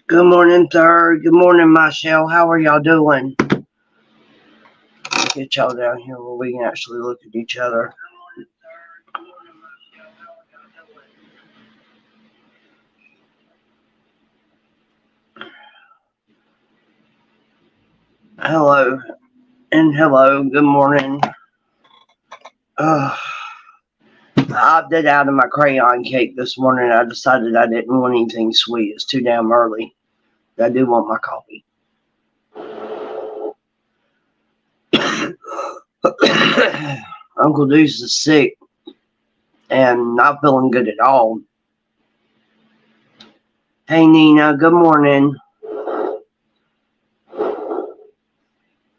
Good morning, Third. Good morning, Michelle. How are y'all doing? Get y'all down here where we can actually look at each other. Hello and hello. Good morning. I opted out of my crayon cake this morning. I decided I didn't want anything sweet. It's too damn early. I do want my coffee. Uncle Deuce is sick and not feeling good at all. Hey, Nina. Good morning.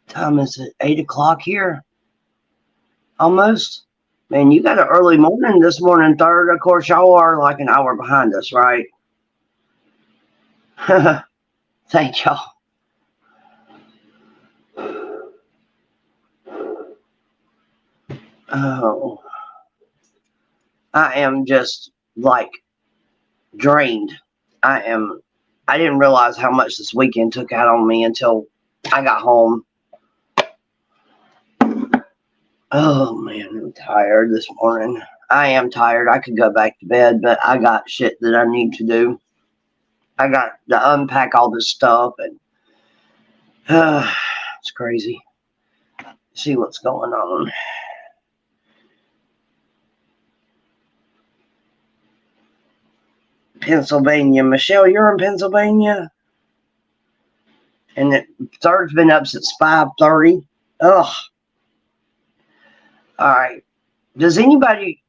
Time is it 8 o'clock here? Almost. Man, you got an early morning this morning, Third. Of course, y'all are like an hour behind us, right? Thank y'all. Oh, I am just like drained. I didn't realize how much this weekend took out on me until I got home. Oh man, I'm tired this morning. I am tired. I could go back to bed, but I got shit that I need to do. I got to unpack all this stuff, and it's crazy. See what's going on. Pennsylvania. Michelle, you're in Pennsylvania? And Third's been up since 5:30. Ugh. All right. Does anybody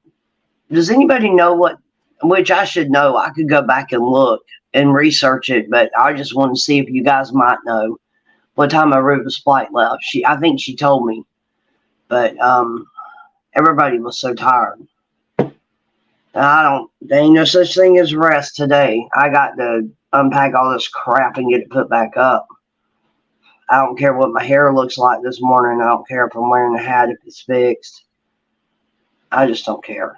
know what, which I should know. I could go back and look and research it, but I just want to see if you guys might know what time Aruba's flight left. I think she told me, but everybody was so tired. There ain't no such thing as rest today. I got to unpack all this crap and get it put back up. I don't care what my hair looks like this morning. I don't care if I'm wearing a hat, if it's fixed. I just don't care.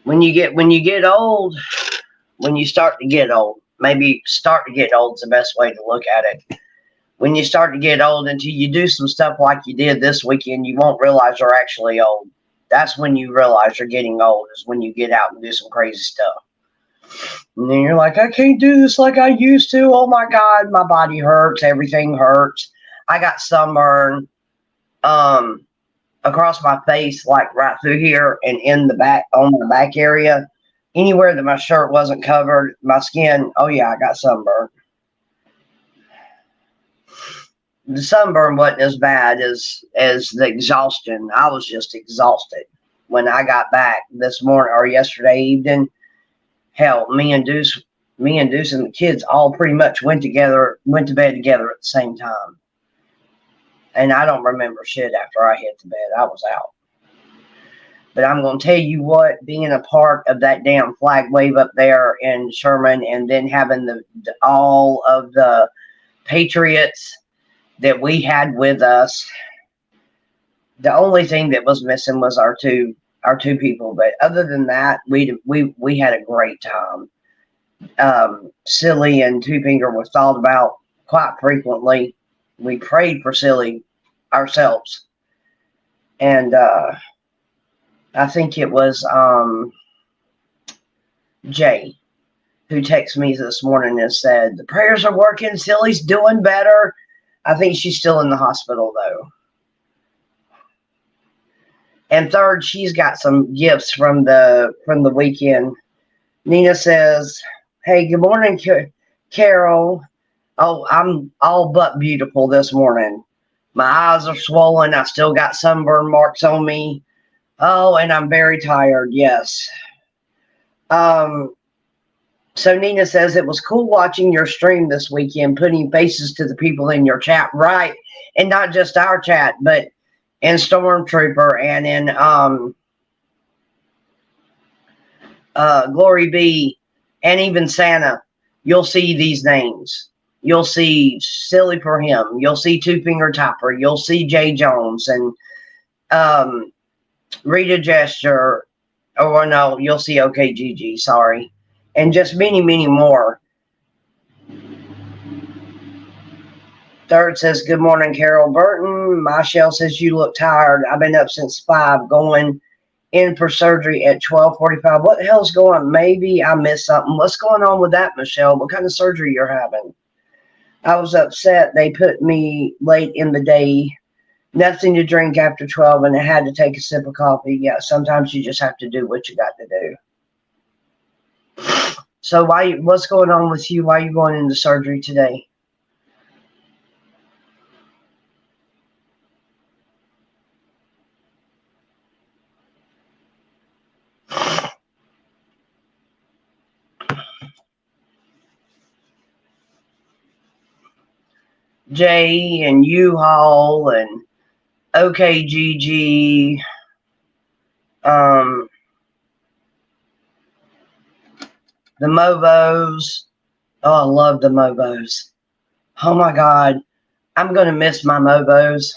When you get old, when you start to get old, maybe start to get old is the best way to look at it. When you start to get old, until you do some stuff like you did this weekend, you won't realize you're actually old. That's when you realize you're getting old, is when you get out and do some crazy stuff. And then you're like, I can't do this like I used to. Oh my God, my body hurts. Everything hurts. I got sunburn across my face, like right through here and in the back, on the back area. Anywhere that my shirt wasn't covered, my skin, oh yeah, I got sunburn. The sunburn wasn't as bad as the exhaustion. I was just exhausted when I got back this morning or yesterday evening. Hell, me and Deuce and the kids all pretty much went to bed together at the same time. And I don't remember shit after I hit the bed. I was out. But I'm going to tell you what, being a part of that damn flag wave up there in Sherman, and then having all of the Patriots that we had with us, the only thing that was missing was our two people. But other than that, we had a great time. Silly and Two Finger was thought about quite frequently. We prayed for Silly ourselves, and I think it was Jay who texted me this morning and said the prayers are working. Silly's doing better. I think she's still in the hospital though. And Third, she's got some gifts from the weekend. Nina says, "Hey, good morning, Carol. Oh, I'm all but beautiful this morning. My eyes are swollen. I still got sunburn marks on me. Oh, and I'm very tired. Yes." So Nina says it was cool watching your stream this weekend, putting faces to the people in your chat, right? And not just our chat, but in Stormtrooper and in Glory Be, and even Santa. you'll see these names. You'll see Silly for Him. You'll see Two Finger Topper. You'll see Jay Jones and um, Rita Gesture. Oh no, you'll see OKGG. Sorry, and just many, many more. Third says, good morning, Carol Burton. Michelle says, you look tired. I've been up since 5, going in for surgery at 12:45. What the hell's going on? Maybe I missed something. What's going on with that, Michelle? What kind of surgery you're having? I was upset. They put me late in the day. Nothing to drink after 12, and I had to take a sip of coffee. Yeah, sometimes you just have to do what you got to do. So what's going on with you? Why are you going into surgery today? Jay and U-Haul and OKGG, the Movos. Oh, I love the Movos. Oh my God, I'm gonna miss my Movos.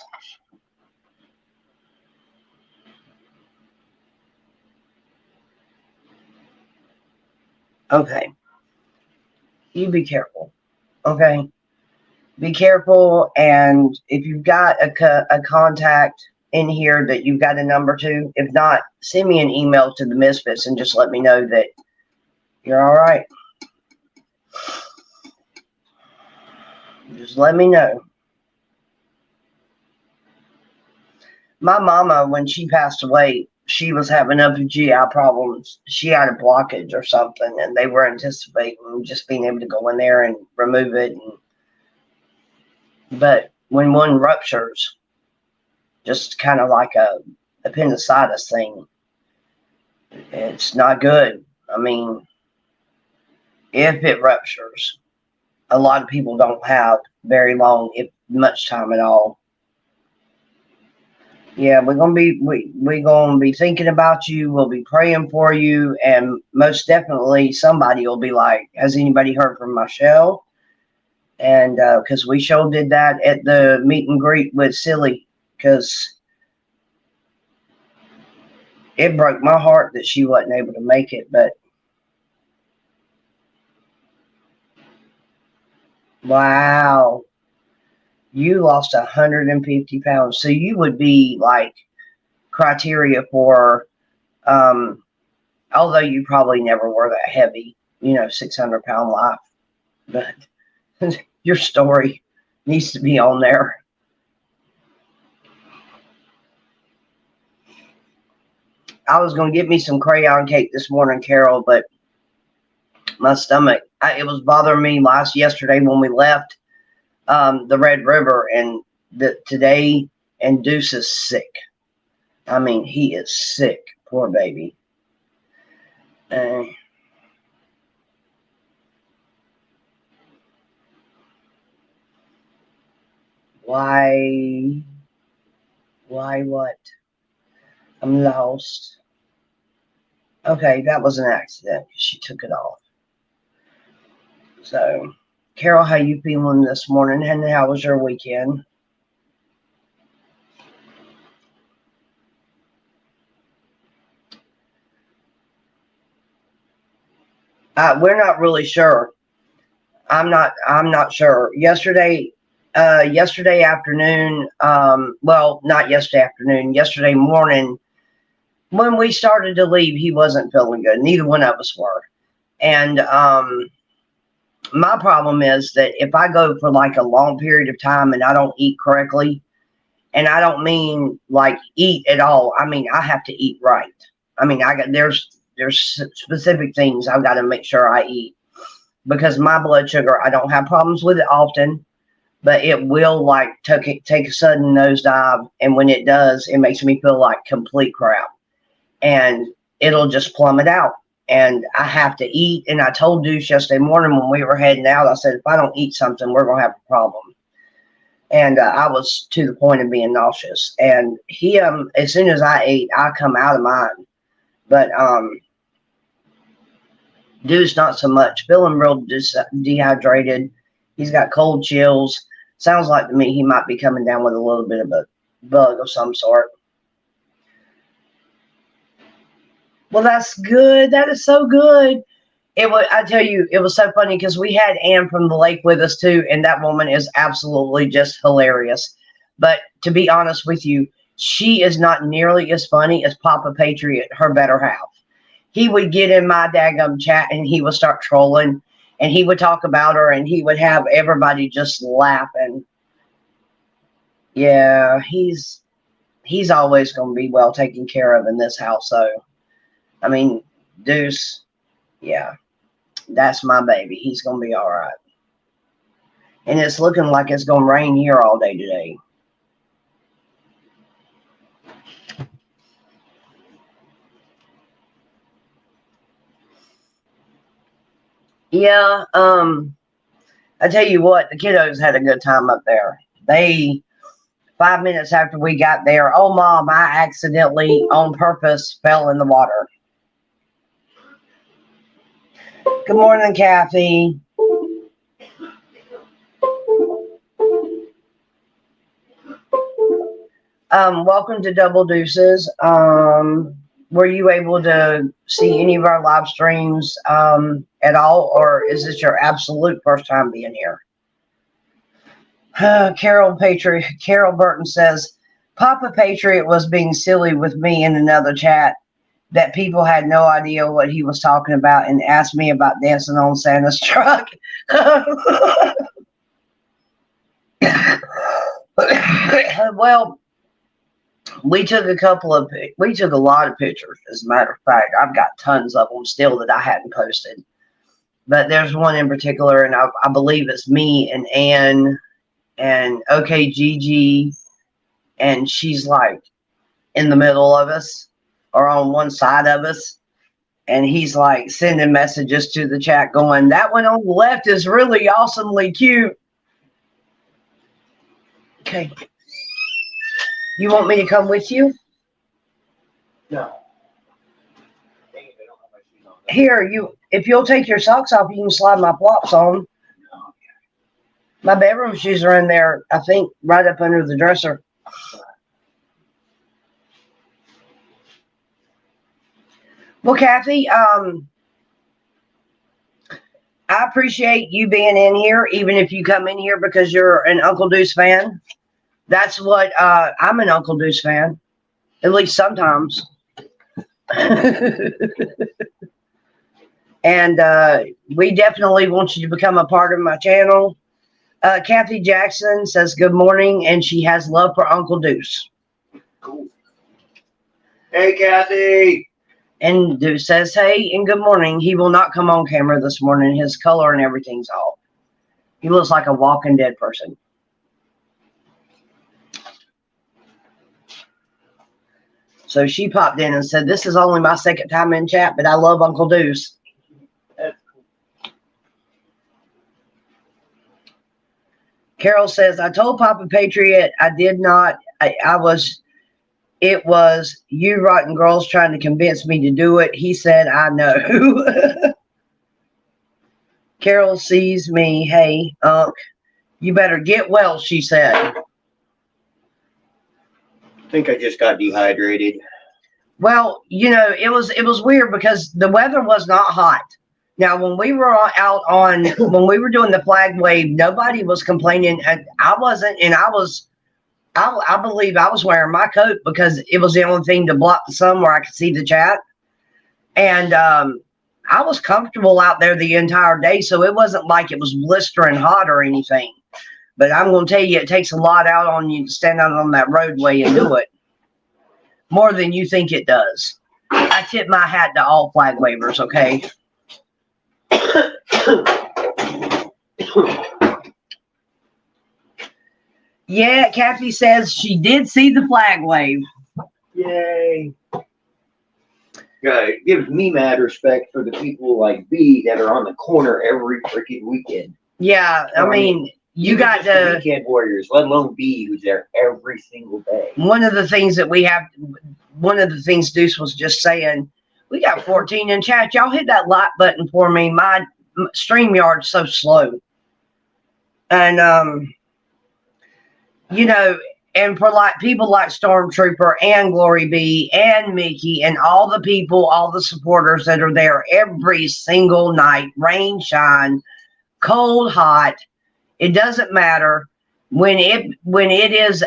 Okay, you be careful. Okay, be careful, and if you've got a contact in here that you've got a number to, if not, send me an email to the Misfits and just let me know that you're all right. Just let me know. My mama, when she passed away, she was having upper GI problems. She had a blockage or something, and they were anticipating just being able to go in there and remove it. But when one ruptures, just kind of like a appendicitis thing, it's not good. I mean, if it ruptures, a lot of people don't have very long, if much time at all. Yeah, we're gonna be thinking about you. We'll be praying for you, and most definitely somebody will be like, "Has anybody heard from Michelle?" And because we sure did that at the meet and greet with Silly, because it broke my heart that she wasn't able to make it. But wow, you lost 150 pounds, so you would be like criteria for, although you probably never were that heavy, 600-pound life, but your story needs to be on there. I was going to get me some crayon cake this morning, Carol, but my stomach, it was bothering me yesterday when we left the Red River, and today, and Deuce is sick. I mean, he is sick, poor baby. Why what? I'm lost. Okay, that was an accident. She took it off. So, Carol, how you feeling this morning? And how was your weekend? We're not really sure. I'm not sure. Yesterday afternoon, well, not yesterday afternoon, yesterday morning, when we started to leave, he wasn't feeling good. Neither one of us were. And my problem is that if I go for like a long period of time and I don't eat correctly, and I don't mean like eat at all, I mean I have to eat right. I mean there's specific things I've got to make sure I eat, because my blood sugar, I don't have problems with it often, but it will like take a sudden nosedive, and when it does, it makes me feel like complete crap, and it'll just plummet out. And I have to eat. And I told Deuce yesterday morning when we were heading out, I said, if I don't eat something, we're gonna have a problem. And I was to the point of being nauseous. And he, as soon as I ate, I come out of mine. But Deuce, not so much. Feeling real dehydrated. He's got cold chills. Sounds like to me he might be coming down with a little bit of a bug of some sort. Well, that's good. That is so good. I tell you, it was so funny because we had Ann from the lake with us too, and that woman is absolutely just hilarious. But to be honest with you, she is not nearly as funny as Papa Patriot, her better half. He would get in my daggum chat and he would start trolling and he would talk about her and he would have everybody just laughing. Yeah, he's always going to be well taken care of in this house. So, I mean, Deuce, yeah, that's my baby. He's going to be all right. And it's looking like it's going to rain here all day today. Yeah, I tell you what, the kiddos had a good time up there. 5 minutes after we got there, oh, Mom, I accidentally, on purpose, fell in the water. Good morning, Kathy. Welcome to Double Deuces. Were you able to see any of our live streams at all, or is this your absolute first time being here? Carol Burton says, Papa Patriot was being silly with me in another chat that people had no idea what he was talking about and asked me about dancing on Santa's truck. Well, we took a lot of pictures. As a matter of fact, I've got tons of them still that I hadn't posted. But there's one in particular, and I believe it's me and Ann and OK Gigi, and she's like in the middle of us or on one side of us, and he's like sending messages to the chat going, that one on the left is really awesomely cute. Okay. You want me to come with you? No. Here, if you'll take your socks off, you can slide my flops on. My bedroom shoes are in there, I think, right up under the dresser. Well, Kathy, I appreciate you being in here, even if you come in here because you're an Uncle Deuce fan. That's what I'm an Uncle Deuce fan, at least sometimes. And we definitely want you to become a part of my channel. Kathy Jackson says good morning, and she has love for Uncle Deuce. Cool. Hey, Kathy. And Deuce says, hey, and good morning. He will not come on camera this morning. His color and everything's off. He looks like a walking dead person. So she popped in and said, this is only my second time in chat, but I love Uncle Deuce. Carol says, I told Papa Patriot I did not. It was you rotten girls trying to convince me to do it. He said, I know. Carol sees me. Hey, Unc, you better get well, she said. I think I just got dehydrated. Well, you know, it was weird because the weather was not hot. Now, when we were when we were doing the flag wave, nobody was complaining. And I wasn't, and I believe I was wearing my coat because it was the only thing to block the sun where I could see the chat. And I was comfortable out there the entire day, so it wasn't like it was blistering hot or anything. But I'm going to tell you, it takes a lot out on you to stand out on that roadway and do it. More than you think it does. I tip my hat to all flag wavers, okay? Yeah, Kathy says she did see the flag wave. Yay. It gives me mad respect for the people like B that are on the corner every freaking weekend. Yeah, I mean, you got the weekend warriors, let alone B, who's there every single day. One of the things Deuce was just saying, We got 14 in chat. Y'all hit that like button for me. My StreamYard's so slow. And, you know, and for like people like Stormtrooper and Glory B and Mickey and all the people, all the supporters that are there every single night, rain, shine, cold, hot, it doesn't matter. When it is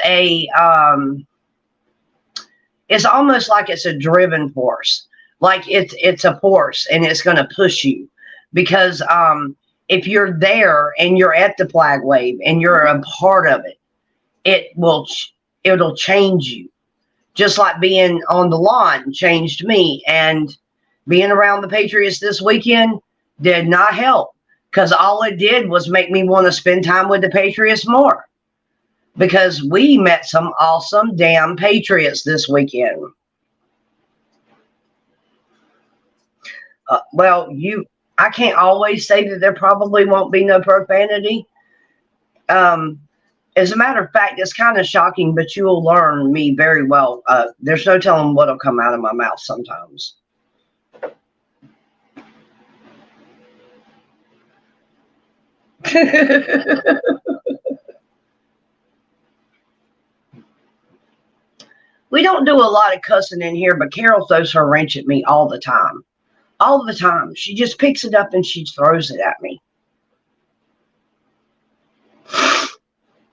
it's almost like it's a driven force. Like it's a force and it's going to push you because if you're there and you're at the flag wave and you're a part of it, it'll change you. Just like being on the lawn changed me, and being around the Patriots this weekend did not help because all it did was make me want to spend time with the Patriots more because we met some awesome damn Patriots this weekend. Well, I can't always say that there probably won't be no profanity. As a matter of fact, it's kind of shocking, but you will learn me very well. There's no telling what'll come out of my mouth sometimes. We don't do a lot of cussing in here, but Carol throws her wrench at me all the time. All the time. She just picks it up and she throws it at me.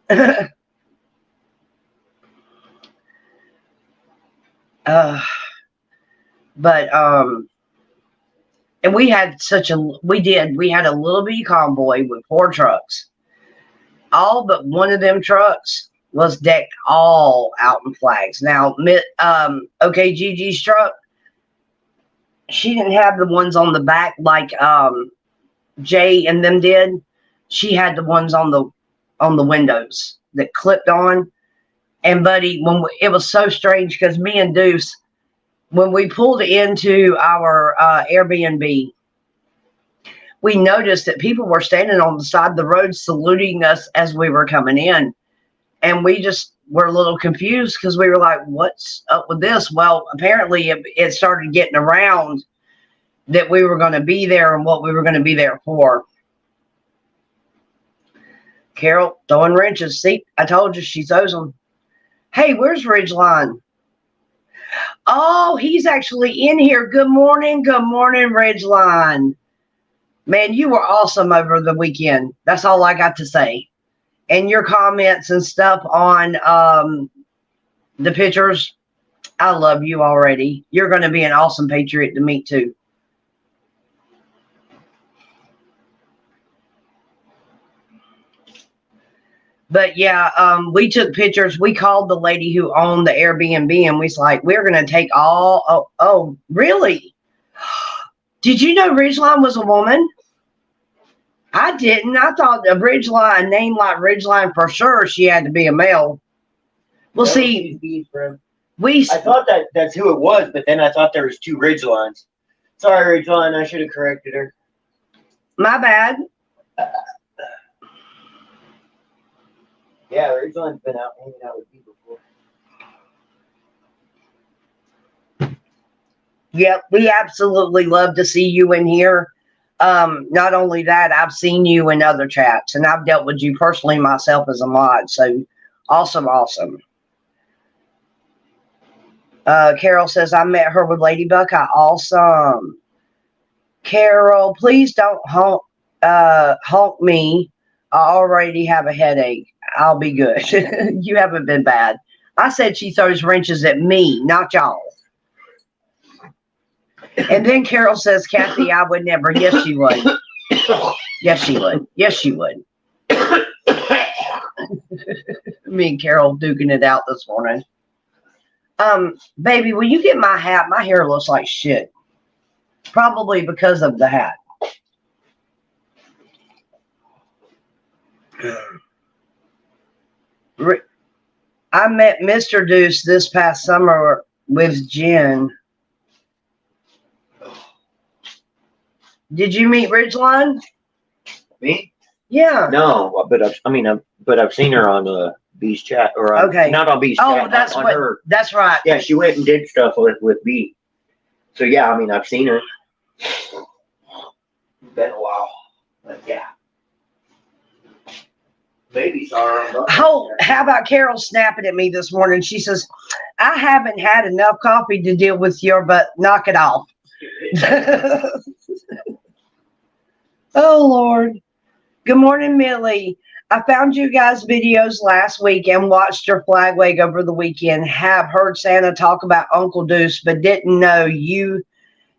And we had a little bitty convoy with 4 trucks. All but one of them trucks was decked all out in flags. Now, okay, Gigi's truck, she didn't have the ones on the back like Jay and them did. She had the ones on the windows that clipped on. And buddy, it was so strange because me and Deuce, when we pulled into our Airbnb, we noticed that people were standing on the side of the road saluting us as we were coming in. And we just were a little confused because we were like, what's up with this? Well, apparently it started getting around that we were going to be there and what we were going to be there for. Carol throwing wrenches. See, I told you she throws them. Hey, where's Ridgeline? Oh, he's actually in here. Good morning, Ridgeline. Man, you were awesome over the weekend. That's all I got to say. And your comments and stuff on the pictures, I love you already. You're going to be an awesome Patriot to meet too. But yeah, we took pictures. We called the lady who owned the Airbnb and we was like, we're going to take all. Oh, really? Did you know Ridgeline was a woman? I didn't. I thought a name like Ridgeline for sure, she had to be a male. Well, No, see, I thought that's who it was, but then I thought there was 2 Ridgelines. Sorry, Ridgeline, I should have corrected her. My bad. Yeah, Ridgeline's been out hanging out with you before. Yep, we absolutely love to see you in here. Not only that, I've seen you in other chats, and I've dealt with you personally myself as a mod. So awesome. Carol says, I met her with Lady Buckeye. Awesome. Carol, please don't honk me. I already have a headache. I'll be good. You haven't been bad. I said she throws wrenches at me, not y'all. And then Carol says, Kathy, I would never. Yes, she would. Yes, she would. Yes, she would. Me and Carol duking it out this morning. Baby, will you get my hat? My hair looks like shit. Probably because of the hat. I met Mr. Deuce this past summer with Jen. Did you meet Ridgeline? Me? Yeah. No, but I've seen her on B's chat okay. Not on B's chat. That's on what. Her. That's right. Yeah, she went and did stuff with B. So yeah, I mean, I've seen her. It's been a while, but yeah. Babies are. Oh, how about Carol snapping at me this morning? She says, I haven't had enough coffee to deal with your butt. Knock it off. Oh, Lord. Good morning, Millie. I found you guys' videos last week and watched your flag wave over the weekend. Have heard Santa talk about Uncle Deuce, but didn't know you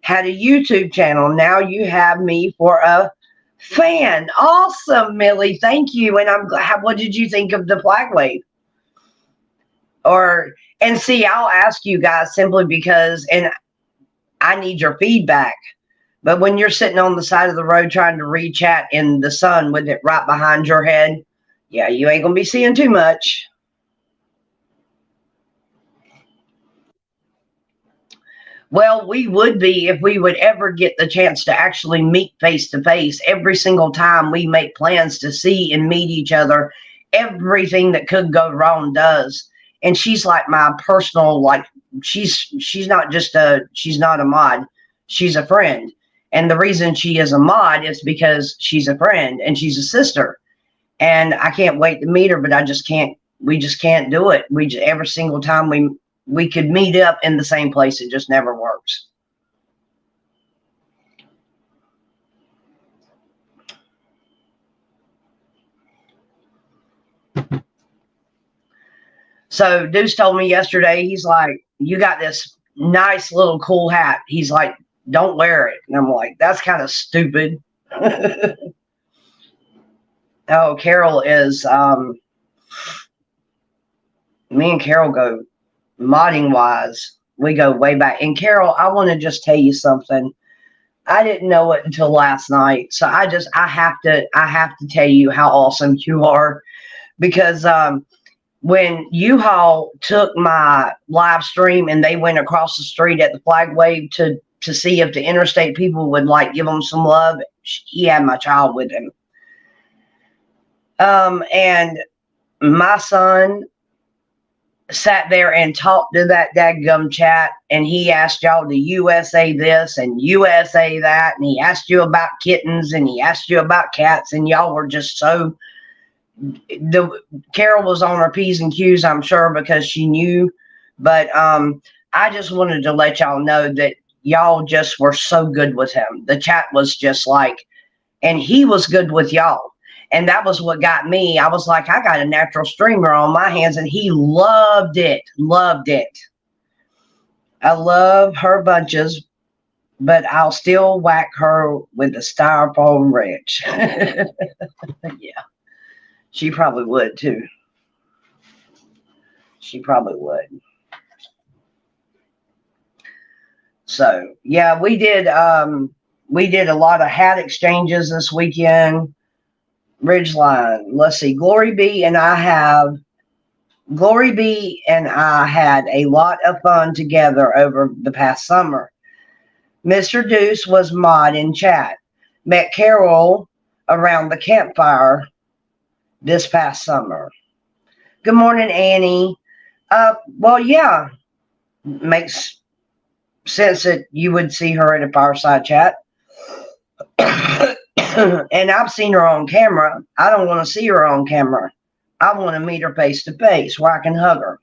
had a YouTube channel. Now you have me for a fan. Awesome, Millie. Thank you. And I'm glad. What did you think of the flag wave? And see, I'll ask you guys simply because, and I need your feedback. But when you're sitting on the side of the road trying to read chat in the sun with it right behind your head, yeah, you ain't gonna be seeing too much. Well, we would be if we would ever get the chance to actually meet face to face. Every single time we make plans to see and meet each other, everything that could go wrong does. And she's like my personal, like she's not just she's not a mod, she's a friend. And the reason she is a mod is because she's a friend and she's a sister. And I can't wait to meet her, but we just can't do it. Every single time we could meet up in the same place. It just never works. So Deuce told me yesterday, he's like, you got this nice little cool hat. He's like, don't wear it. And I'm like, that's kind of stupid. Oh, Carol is, me and Carol go modding wise. We go way back. And Carol, I want to just tell you something. I didn't know it until last night. So I have to tell you how awesome you are, because, when U-Haul took my live stream and they went across the street at the flag wave to see if the interstate people would like give them some love, he had my child with him. And my son sat there and talked to that dadgum chat, and he asked y'all to USA this and USA that, and he asked you about kittens and he asked you about cats, and y'all were just so. Carol was on her P's and Q's, I'm sure, because she knew. But I just wanted to let y'all know that y'all just were so good with him. The chat was just like, and he was good with y'all. And that was what got me. I was like, I got a natural streamer on my hands, and he loved it. Loved it. I love her bunches, but I'll still whack her with the styrofoam wrench. Yeah. She probably would too. She probably would. So yeah, we did a lot of hat exchanges this weekend. Ridgeline. Let's see. Glory B and I had a lot of fun together over the past summer. Mr. Deuce was mod in chat. Met Carol around the campfire this past summer. Good morning, Annie. Well, yeah, makes sense that you would see her in a fireside chat. And I've seen her on camera. I don't want to see her on camera. I want to meet her face to face where I can hug her.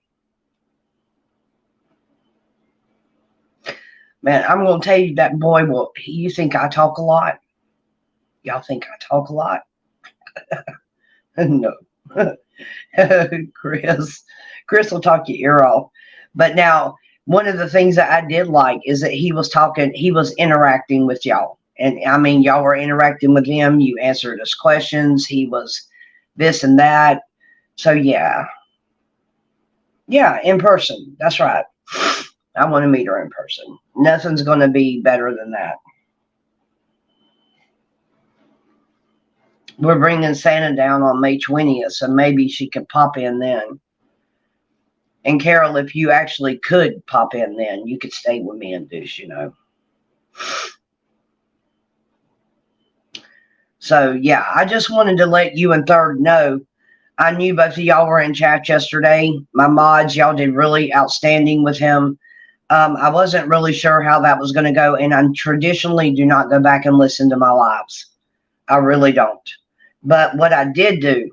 Man, I'm going to tell you that boy will. You think I talk a lot? Y'all think I talk a lot? No. Chris will talk your ear off. But now, one of the things that I did like is that he was interacting with y'all. And I mean, y'all were interacting with him. You answered his questions. He was this and that. So yeah. Yeah, in person. That's right. I want to meet her in person. Nothing's going to be better than that. We're bringing Santa down on May 20th, so maybe she could pop in then. And Carol, if you actually could pop in then, you could stay with me and Deuce, you know. So, yeah, I just wanted to let you and Third know. I knew both of y'all were in chat yesterday. My mods, y'all did really outstanding with him. I wasn't really sure how that was going to go, and I traditionally do not go back and listen to my lives. I really don't. But what I did do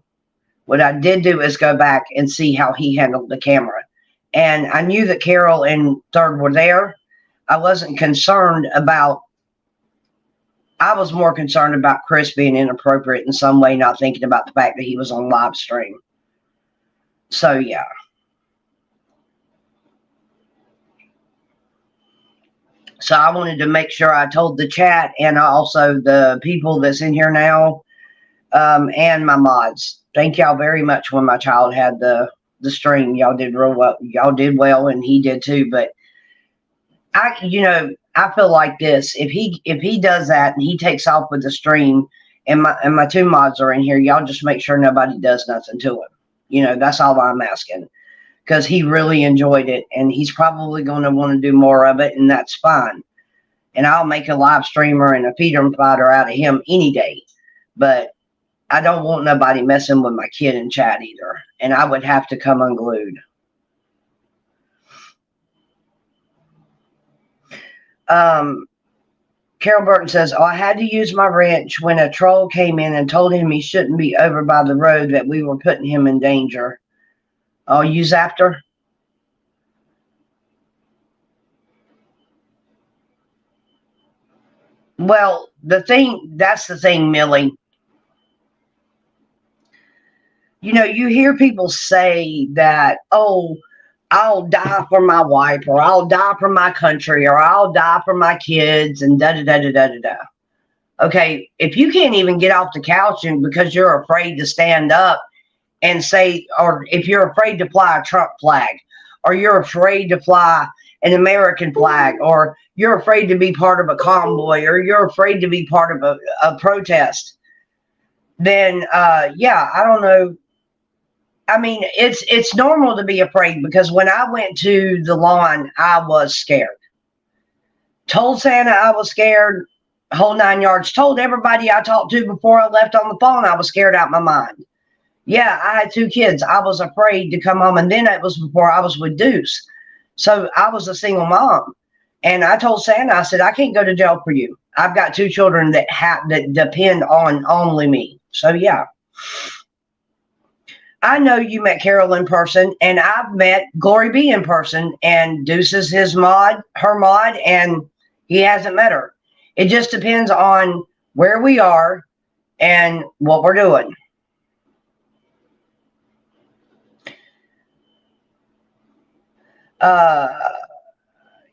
is go back and see how he handled the camera. And I knew that Carol and Third were there. I wasn't concerned about, I was more concerned about Chris being inappropriate in some way, not thinking about the fact that he was on live stream. So, yeah. So I wanted to make sure I told the chat and also the people that's in here now, and my mods. Thank y'all very much. When my child had the stream, y'all did real well. Y'all did well, and he did too. But I feel like this: if he does that and he takes off with the stream, and my two mods are in here, y'all just make sure nobody does nothing to him. That's all I'm asking, because he really enjoyed it, and he's probably going to want to do more of it, and that's fine. And I'll make a live streamer and a freedom fighter out of him any day. But I don't want nobody messing with my kid in chat either. And I would have to come unglued. Carol Burton says, I had to use my wrench when a troll came in and told him he shouldn't be over by the road, that we were putting him in danger. Oh, you zapped her? Well, that's the thing, Millie. You hear people say that, oh, I'll die for my wife, or I'll die for my country, or I'll die for my kids, and da-da-da-da-da-da-da. Okay, if you can't even get off the couch and because you're afraid to stand up and say, or if you're afraid to fly a Trump flag, or you're afraid to fly an American flag, or you're afraid to be part of a convoy, or you're afraid to be part of a protest, then, yeah, I don't know. I mean, it's normal to be afraid, because when I went to the lawn, I was scared. Told Santa I was scared, whole 9 yards. Told everybody I talked to before I left on the phone I was scared out of my mind. Yeah, I had 2 kids. I was afraid to come home, and then it was before I was with Deuce. So I was a single mom. And I told Santa, I said, I can't go to jail for you. I've got 2 children that depend on only me. So, yeah. I know you met Carol in person, and I've met Glory B in person, and Deuce is her mod, and he hasn't met her. It just depends on where we are and what we're doing.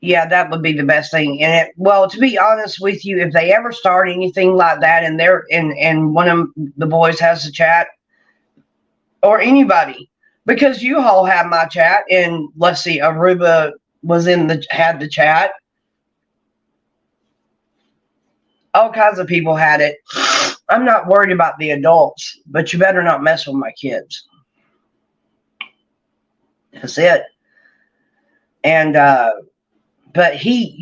Yeah, that would be the best thing. And well, to be honest with you, if they ever start anything like that, and one of the boys has a chat, or anybody, because you all have my chat, and let's see, Aruba had the chat. All kinds of people had it. I'm not worried about the adults, but you better not mess with my kids. That's it. And but he,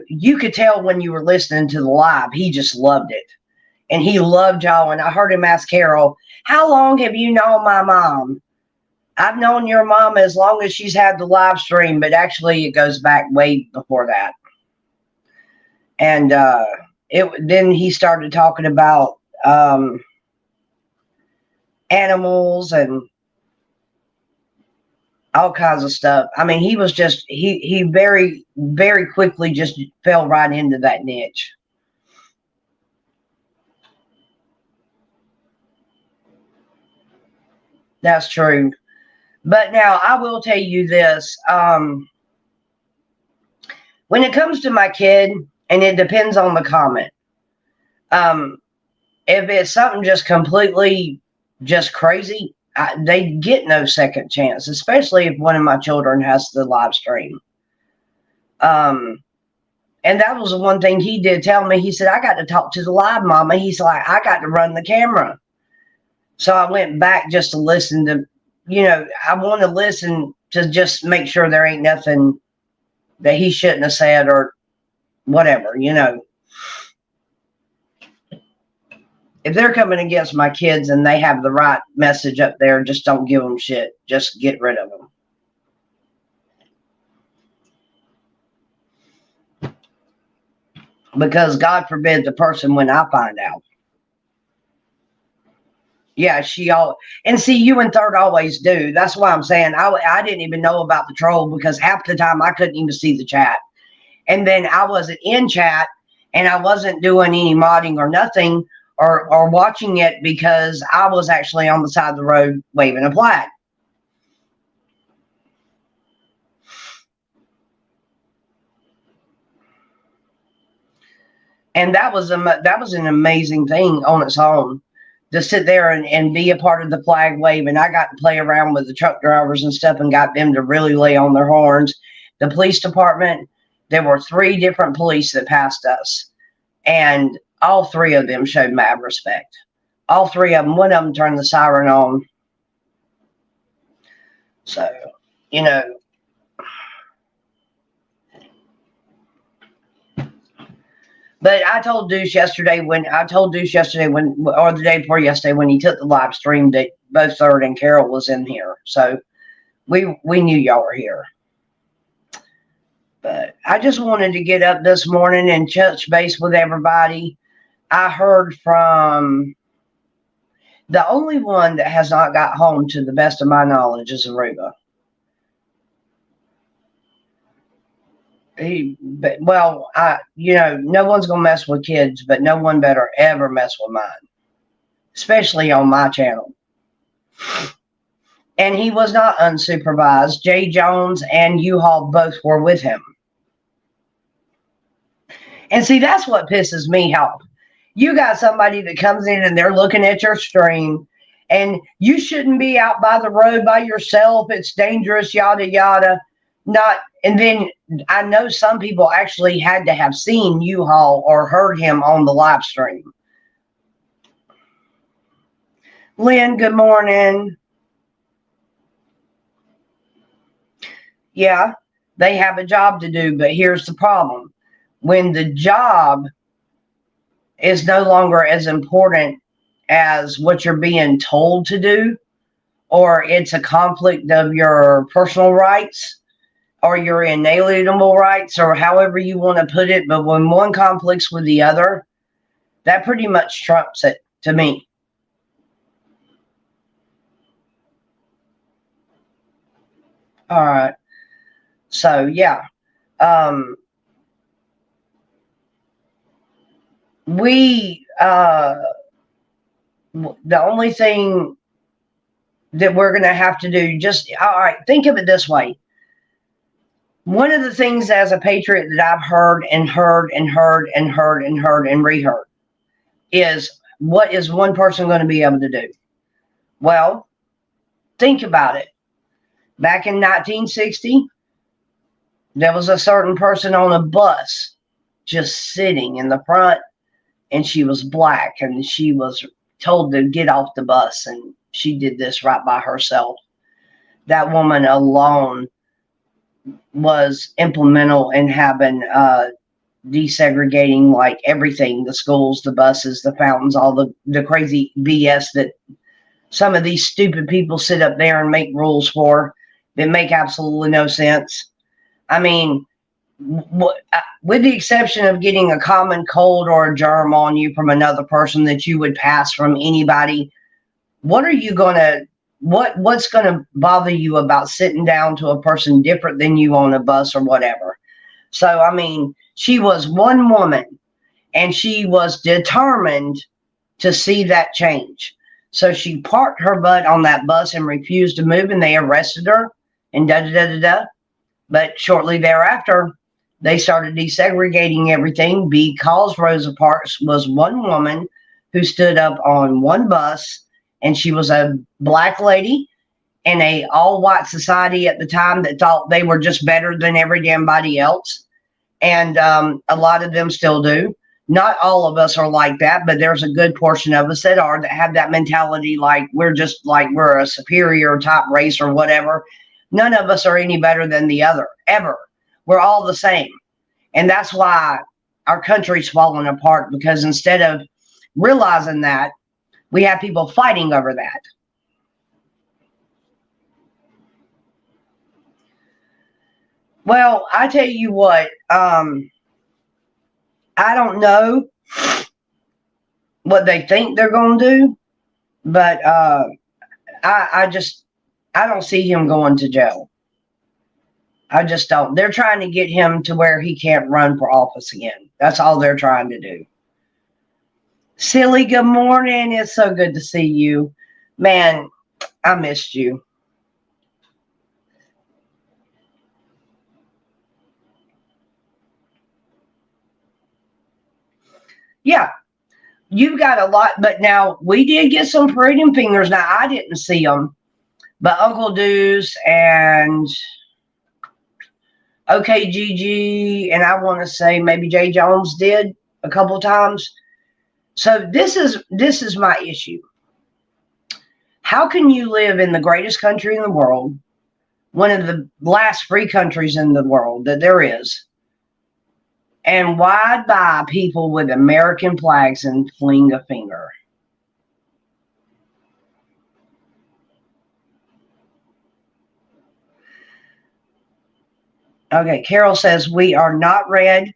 you could tell when you were listening to the live, he just loved it. And he loved y'all. And I heard him ask Carol, how long have you known my mom? I've known your mom as long as she's had the live stream, but actually it goes back way before that. And then he started talking about animals and all kinds of stuff. I mean, he was just, he very, very quickly just fell right into that niche. That's true. But now I will tell you this. When it comes to my kid, and it depends on the comment. If it's something just completely just crazy, they get no second chance, especially if one of my children has the live stream. And that was the one thing he did tell me. He said, I got to talk to the live mama. He's like, I got to run the camera. So I went back just to listen to, I want to listen to just make sure there ain't nothing that he shouldn't have said or whatever, If they're coming against my kids and they have the right message up there, just don't give them shit. Just get rid of them. because God forbid the person when I find out. Yeah, she all and see you and Third always do. That's why I'm saying I didn't even know about the troll because half the time I couldn't even see the chat, and then I wasn't in chat and I wasn't doing any modding or nothing or watching it because I was actually on the side of the road waving a flag. And that was an amazing thing on its own to sit there and be a part of the flag wave. And I got to play around with the truck drivers and stuff and got them to really lay on their horns. The police department, there were 3 different police that passed us, and all 3 of them showed mad respect. All 3 of them. One of them turned the siren on. So, you know, but I told Deuce yesterday when, or the day before yesterday when he took the live stream that both Third and Carol was in here. So we knew y'all were here. But I just wanted to get up this morning and touch base with everybody. I heard from the only one that has not got home, to the best of my knowledge, is Aruba. No one's gonna mess with kids, but no one better ever mess with mine, especially on my channel. And he was not unsupervised. Jay Jones and U-Haul both were with him. And see, that's what pisses me off. You got somebody that comes in and they're looking at your stream, and you shouldn't be out by the road by yourself. It's dangerous, yada yada. Not, and then I know some people actually had to have seen U-Haul or heard him on the live stream. Lynn, good morning. Yeah, they have a job to do, but here's the problem. When the job is no longer as important as what you're being told to do, or it's a conflict of your personal rights or your inalienable rights, or however you want to put it, but when one conflicts with the other, that pretty much trumps it to me. All right. So, yeah. The only thing that we're going to have to do, all right, think of it this way. One of the things as a patriot that I've heard and heard and heard and heard and heard and reheard is, what is one person going to be able to do? Well, think about it. Back in 1960, there was a certain person on a bus just sitting in the front, and she was black, and she was told to get off the bus, and she did this right by herself. That woman alone was implemental in having desegregating, like everything, the schools, the buses, the fountains, all the crazy BS that some of these stupid people sit up there and make rules for that make absolutely no sense. I mean, with the exception of getting a common cold or a germ on you from another person that you would pass from anybody, what's going to bother you about sitting down to a person different than you on a bus or whatever? So, I mean, she was one woman, and she was determined to see that change. So she parked her butt on that bus and refused to move, and they arrested her and da-da-da-da-da. But shortly thereafter, they started desegregating everything because Rosa Parks was one woman who stood up on one bus, and she was a black lady in a all-white society at the time that thought they were just better than every damn body else. And a lot of them still do. Not all of us are like that, but there's a good portion of us that have that mentality, like we're a superior type race or whatever. None of us are any better than the other, ever. We're all the same. And that's why our country's falling apart, because instead of realizing that, we have people fighting over that. Well, I tell you what, I don't know what they think they're going to do, but I don't see him going to jail. I just don't. They're trying to get him to where he can't run for office again. That's all they're trying to do. Silly, good morning. It's so good to see you. Man, I missed you. Yeah, you've got a lot, but now we did get some freedom fingers. Now, I didn't see them, but Uncle Deuce and OKGG, and I want to say maybe Jay Jones did a couple times. So this is my issue. How can you live in the greatest country in the world, one of the last free countries in the world that there is, and wide by people with American flags and fling a finger? Okay, Carol says, we are not red,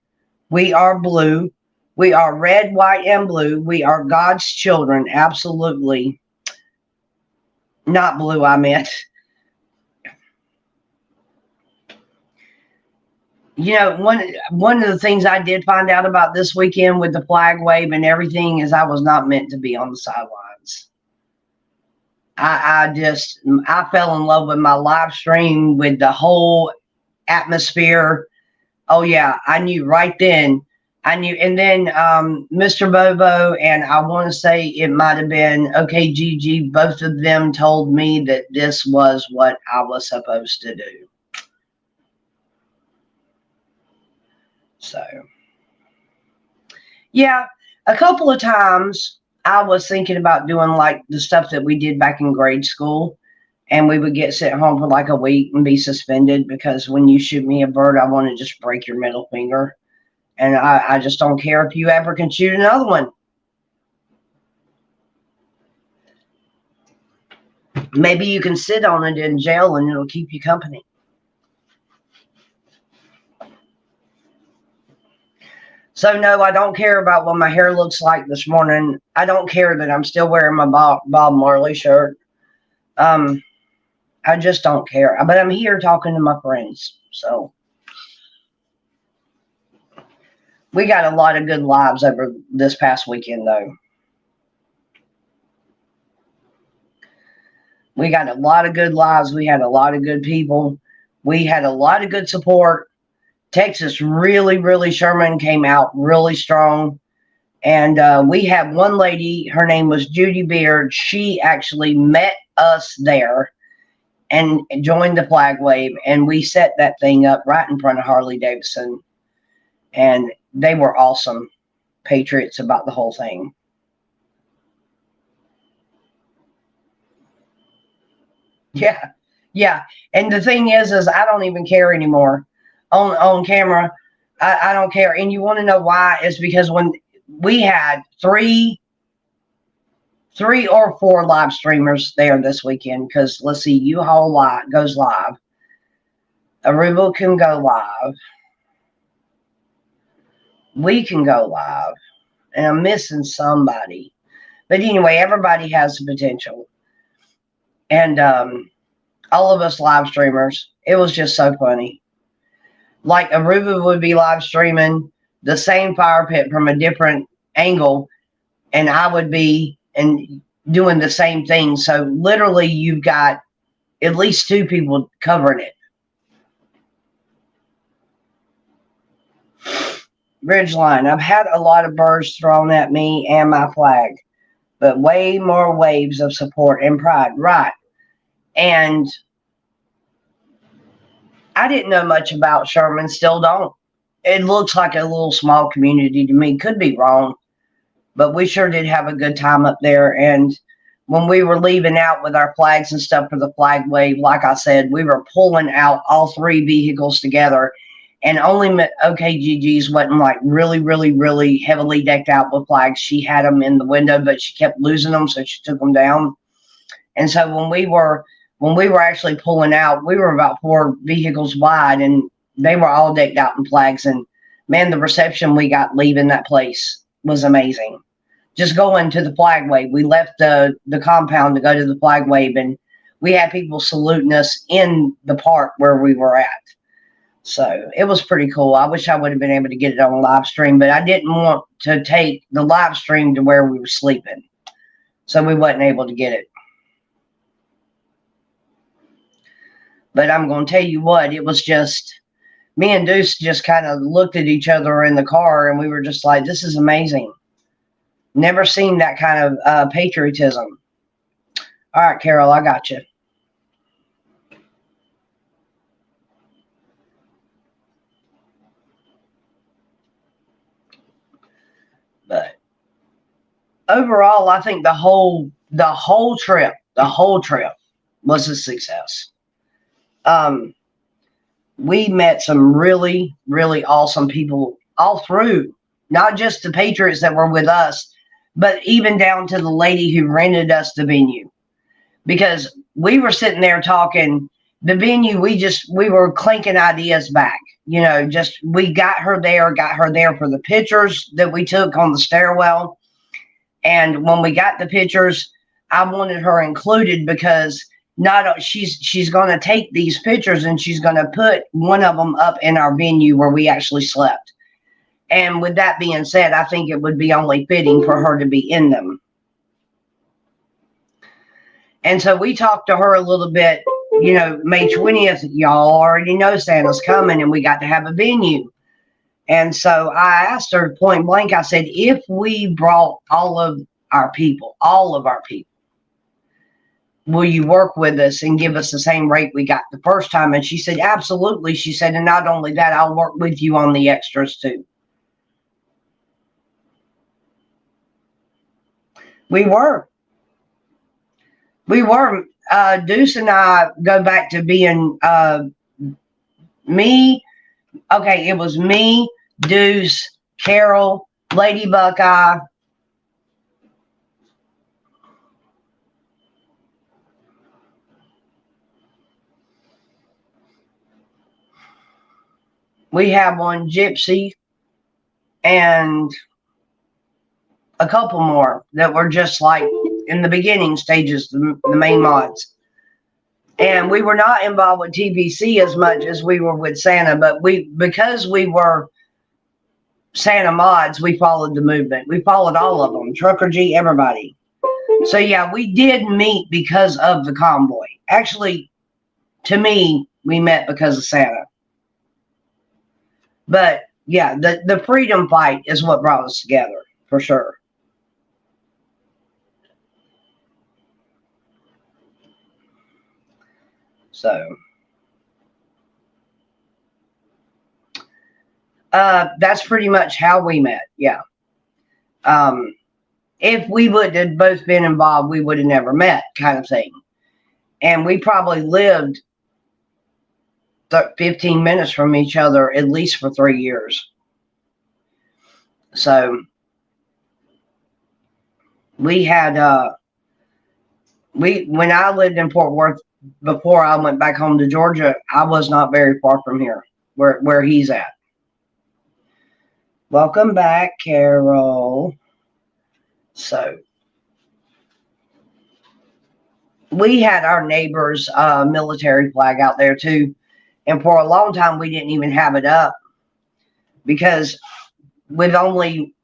we are blue. We are red, white, and blue. We are God's children. Absolutely. Not blue, I meant. You know, one of the things I did find out about this weekend with the flag wave and everything is I was not meant to be on the sidelines. I fell in love with my live stream, with the whole atmosphere. Oh yeah, I knew right then. I knew, and then Mr. Bobo and I want to say it might have been OKGG. Both of them told me that this was what I was supposed to do. So, yeah, a couple of times I was thinking about doing like the stuff that we did back in grade school, and we would get sent home for like a week and be suspended because when you shoot me a bird, I want to just break your middle finger. And I just don't care if you ever can shoot another one. Maybe you can sit on it in jail and it'll keep you company. So, no, I don't care about what my hair looks like this morning. I don't care that I'm still wearing my Bob Marley shirt. I just don't care. But I'm here talking to my friends. So, we got a lot of good lives over this past weekend, though. We got a lot of good lives. We had a lot of good people. We had a lot of good support. Texas really, Sherman came out really strong. And we had one lady, her name was Judy Beard. She actually met us there and joined the flag wave. And we set that thing up right in front of Harley Davidson. And they were awesome patriots about the whole thing. Yeah. And the thing is I don't even care anymore on camera. I don't care. And you want to know why? It's because when we had three or four live streamers there this weekend, because let's see, U-Haul Live goes live. Aruba can go live. We can go live. And I'm missing somebody. But anyway, everybody has the potential. And all of us live streamers, it was just so funny. Like Aruba would be live streaming the same fire pit from a different angle, and I would be doing the same thing. So literally you've got at least two people covering it. Ridgeline, I've had a lot of birds thrown at me and my flag, but way more waves of support and pride. Right. And I didn't know much about Sherman, still don't. It looks like a little small community to me. Could be wrong, but we sure did have a good time up there. And when we were leaving out with our flags and stuff for the flag wave, like I said, we were pulling out all three vehicles together. And only OKGG's wasn't like really heavily decked out with flags. She had them in the window, but she kept losing them, so she took them down. And so when we were actually pulling out, we were about four vehicles wide, and they were all decked out in flags. And Man, the reception we got leaving that place was amazing. Just going to the flag wave. We left the compound to go to the flag wave, and we had people saluting us in the park where we were at. So it was pretty cool. I wish I would have been able to get it on live stream, but I didn't want to take the live stream to where we were sleeping. So we wasn't able to get it. But I'm going to tell you what, it was just, me and Deuce just kind of looked at each other in the car, and we were just like, this is amazing. Never seen that kind of patriotism. All right, Carol, I got you. But overall, I think the whole trip was a success. We met some really, really awesome people all through, not just the patriots that were with us, but even down to the lady who rented us the venue. Because we were sitting there talking, the venue, we were clinking ideas back. You know, just we got her there for the pictures that we took on the stairwell. And when we got the pictures, I wanted her included because she's going to take these pictures and she's going to put one of them up in our venue where we actually slept. And with that being said, I think it would be only fitting for her to be in them. And so we talked to her a little bit, you know, May 20th, y'all already know Santa's coming and we got to have a venue. And so I asked her point blank, I said, if we brought all of our people, will you work with us and give us the same rate we got the first time? And she said, absolutely. She said, and not only that, I'll work with you on the extras too. We were. Deuce and I go back to being me. Okay, it was me, Deuce, Carol, Lady Buckeye. We have one Gypsy and a couple more that were just like in the beginning stages, the main mods. And we were not involved with TBC as much as we were with Santa, but because we were Santa mods, we followed the movement. We followed all of them, Trucker G, everybody. So yeah, we did meet because of the convoy. Actually, to me, we met because of Santa. But yeah, the freedom fight is what brought us together, for sure. So that's pretty much how we met. Yeah. If we would have both been involved, we would have never met, kind of thing. And we probably lived 15 minutes from each other at least for 3 years. So we had when I lived in Fort Worth before I went back home to Georgia, I was not very far from here where he's at. Welcome back, Carol. So we had our neighbor's military flag out there too. And for a long time, we didn't even have it up because with only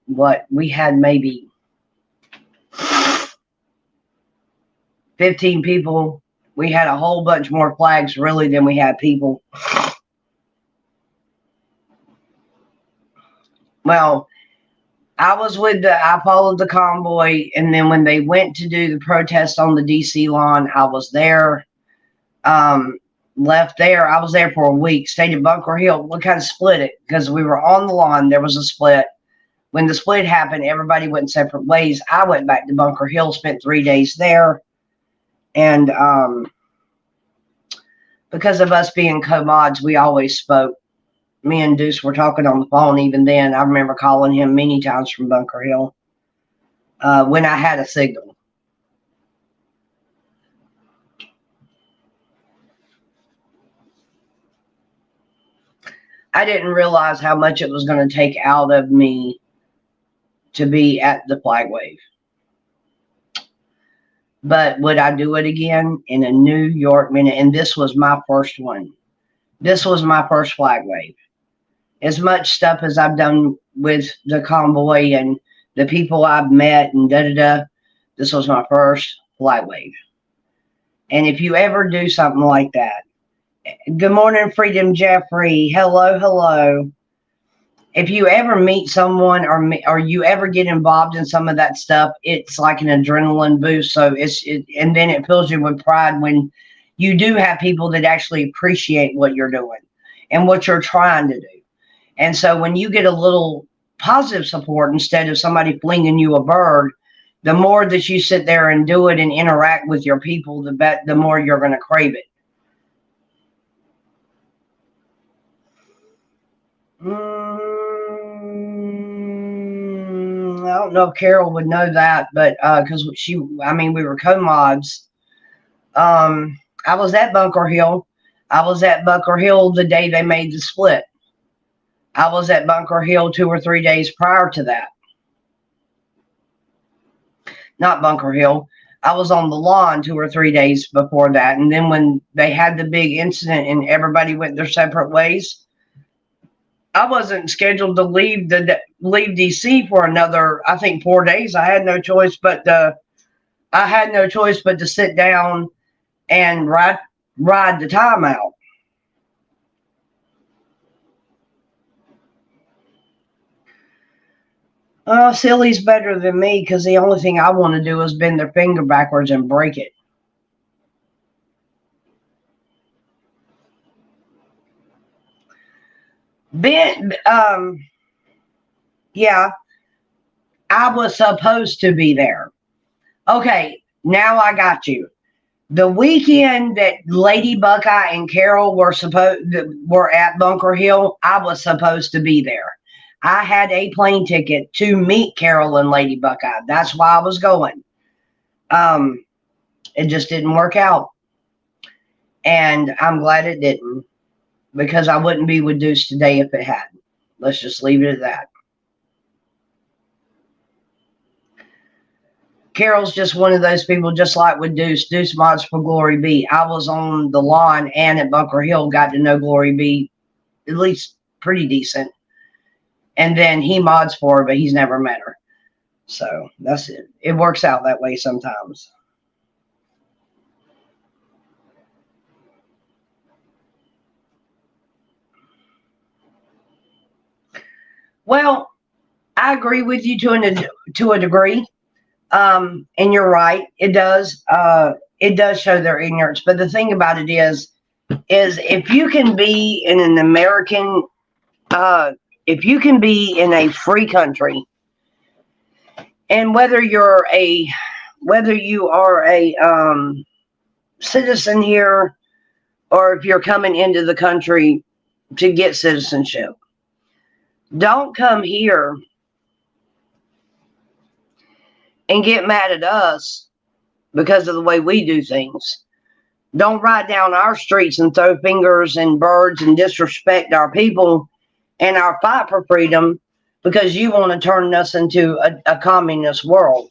we had maybe 15 people. We had a whole bunch more flags really than we had people. Well, I followed the convoy, and then when they went to do the protest on the DC lawn, I was there. Left there. I was there for a week, stayed at Bunker Hill. We kind of split it because we were on the lawn. There was a split. When the split happened, everybody went separate ways. I went back to Bunker Hill, spent 3 days there. And because of us being co-mods, we always spoke. Me and Deuce were talking on the phone even then. I remember calling him many times from Bunker Hill when I had a signal. I didn't realize how much it was going to take out of me to be at the flag wave. But would I do it again in a New York minute? And this was my first one. This was my first flag wave. As much stuff as I've done with the convoy and the people I've met and this was my first flag wave. And if you ever do something like that, good morning, Freedom Jeffrey. Hello, hello. If you ever meet someone or you ever get involved in some of that stuff, it's like an adrenaline boost. So and then it fills you with pride when you do have people that actually appreciate what you're doing and what you're trying to do. And so when you get a little positive support instead of somebody flinging you a bird, the more that you sit there and do it and interact with your people, the more you're going to crave it. I don't know if Carol would know that, but because we were co-mods. I was at Bunker Hill. I was at Bunker Hill the day they made the split. I was at Bunker Hill 2 or 3 days prior to that. Not Bunker Hill. I was on the lawn 2 or 3 days before that. And then when they had the big incident and everybody went their separate ways, I wasn't scheduled to leave DC for another, I think, 4 days. I had no choice but to sit down and ride the time out. Silly's better than me because the only thing I want to do is bend their finger backwards and break it. Yeah, I was supposed to be there. Okay, now I got you. The weekend that Lady Buckeye and Carol were at Bunker Hill, I was supposed to be there. I had a plane ticket to meet Carol and Lady Buckeye. That's why I was going. It just didn't work out. And I'm glad it didn't, because I wouldn't be with Deuce today if it hadn't. Let's just leave it at that. Carol's just one of those people, just like with Deuce. Deuce mods for Glory B. I was on the lawn and at Bunker Hill, got to know Glory B at least pretty decent. And then he mods for her, but he's never met her. So that's it. It works out that way sometimes. Well, I agree with you to a degree. And you're right. It does show their ignorance. But the thing about it is if you can be in an American, if you can be in a free country, and whether you are a citizen here, or if you're coming into the country to get citizenship, don't come here and get mad at us because of the way we do things. Don't ride down our streets and throw fingers and birds and disrespect our people and our fight for freedom because you want to turn us into a communist world.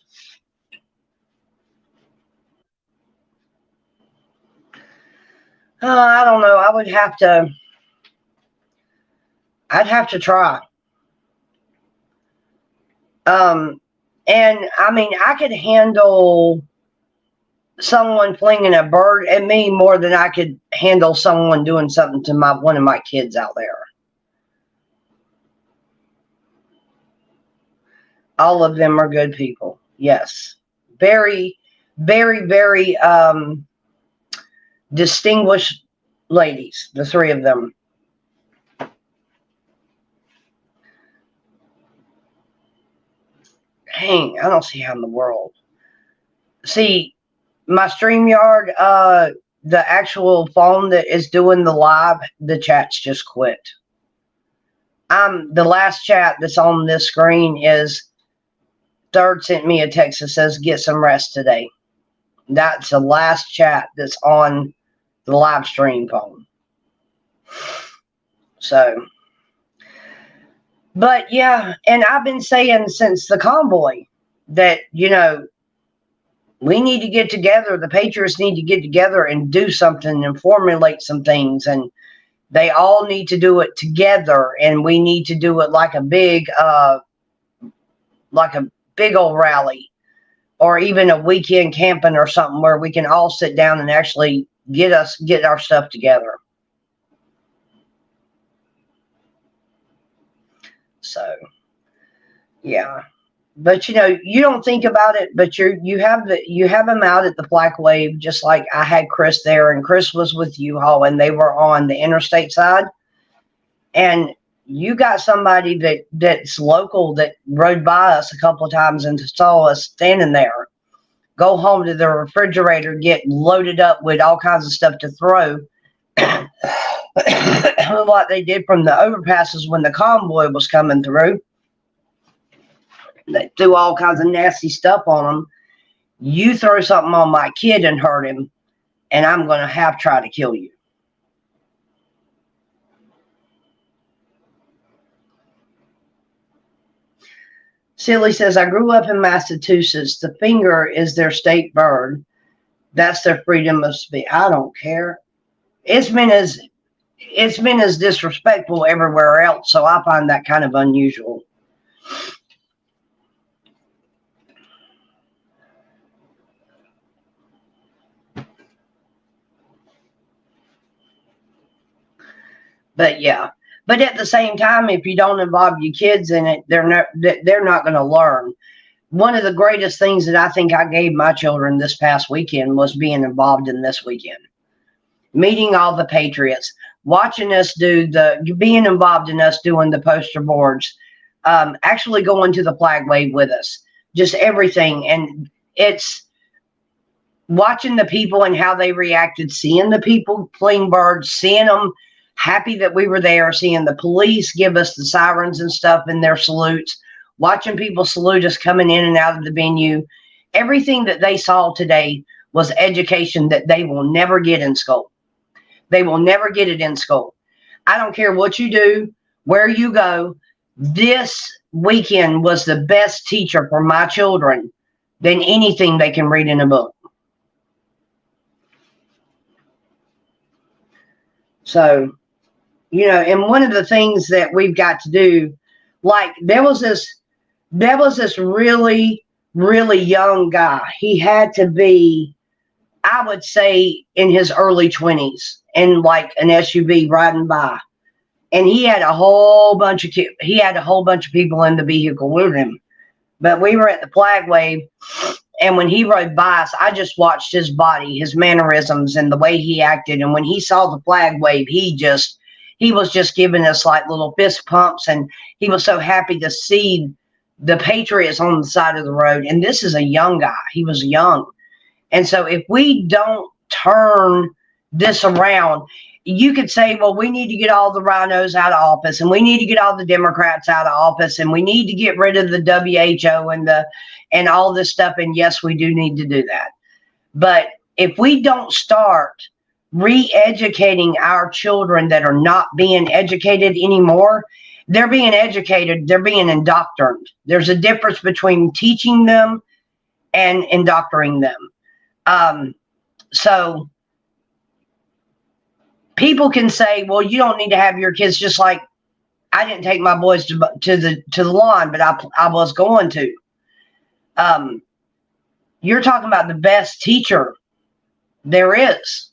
I don't know. I'd have to try. And I mean, I could handle someone flinging a bird at me more than I could handle someone doing something to one of my kids out there. All of them are good people. Yes. Very, very, very distinguished ladies, the three of them. Dang, I don't see how in the world. See, my StreamYard, the actual phone that is doing the live, the chat's just quit. The last chat that's on this screen is Third sent me a text that says, get some rest today. That's the last chat that's on the live stream phone. So, But yeah, and I've been saying since the convoy that, we need to get together. The Patriots need to get together and do something and formulate some things. And they all need to do it together. And we need to do it like a big old rally, or even a weekend camping or something where we can all sit down and actually get our stuff together. So, yeah. But you don't think about it, but you have them out at the Black Wave, just like I had Chris there, and Chris was with you, Hall, and they were on the interstate side. And you got somebody that's local that rode by us a couple of times and saw us standing there, go home to the refrigerator, get loaded up with all kinds of stuff to throw. Like they did from the overpasses when the convoy was coming through. They threw all kinds of nasty stuff on them. You throw something on my kid and hurt him, and I'm going to try to kill you. Silly says, I grew up in Massachusetts. The finger is their state bird. That's their freedom of speech. I don't care. It's been as disrespectful everywhere else, so I find that kind of unusual. But yeah, but at the same time, if you don't involve your kids in it, they're not going to learn. One of the greatest things that I think I gave my children this past weekend was being involved in this weekend, meeting all the Patriots, watching us being involved in us doing the poster boards, actually going to the flag wave with us, just everything. And it's watching the people and how they reacted, seeing the people fling birds, seeing them happy that we were there, seeing the police give us the sirens and stuff in their salutes, watching people salute us coming in and out of the venue. Everything that they saw today was education that they will never get in school. They will never get it in school. I don't care what you do, where you go. This weekend was the best teacher for my children than anything they can read in a book. So, and one of the things that we've got to do, like there was this really, really young guy. He had to be, I would say, in his early 20s, in like an SUV riding by. And he had a whole bunch of people in the vehicle with him. But we were at the flag wave, and when he rode by us, I just watched his body, his mannerisms, and the way he acted. And when he saw the flag wave, he was just giving us like little fist pumps, and he was so happy to see the Patriots on the side of the road. And this is a young guy. He was young. And so if we don't turn this around, you could say, well, we need to get all the rhinos out of office, and we need to get all the Democrats out of office, and we need to get rid of the WHO and all this stuff. And yes, we do need to do that. But if we don't start re-educating our children that are not being educated anymore, they're being educated, they're being indoctrinated. There's a difference between teaching them and indoctrinating them. So people can say, well, you don't need to have your kids, just like I didn't take my boys to the lawn, but I was going to. You're talking about the best teacher there is.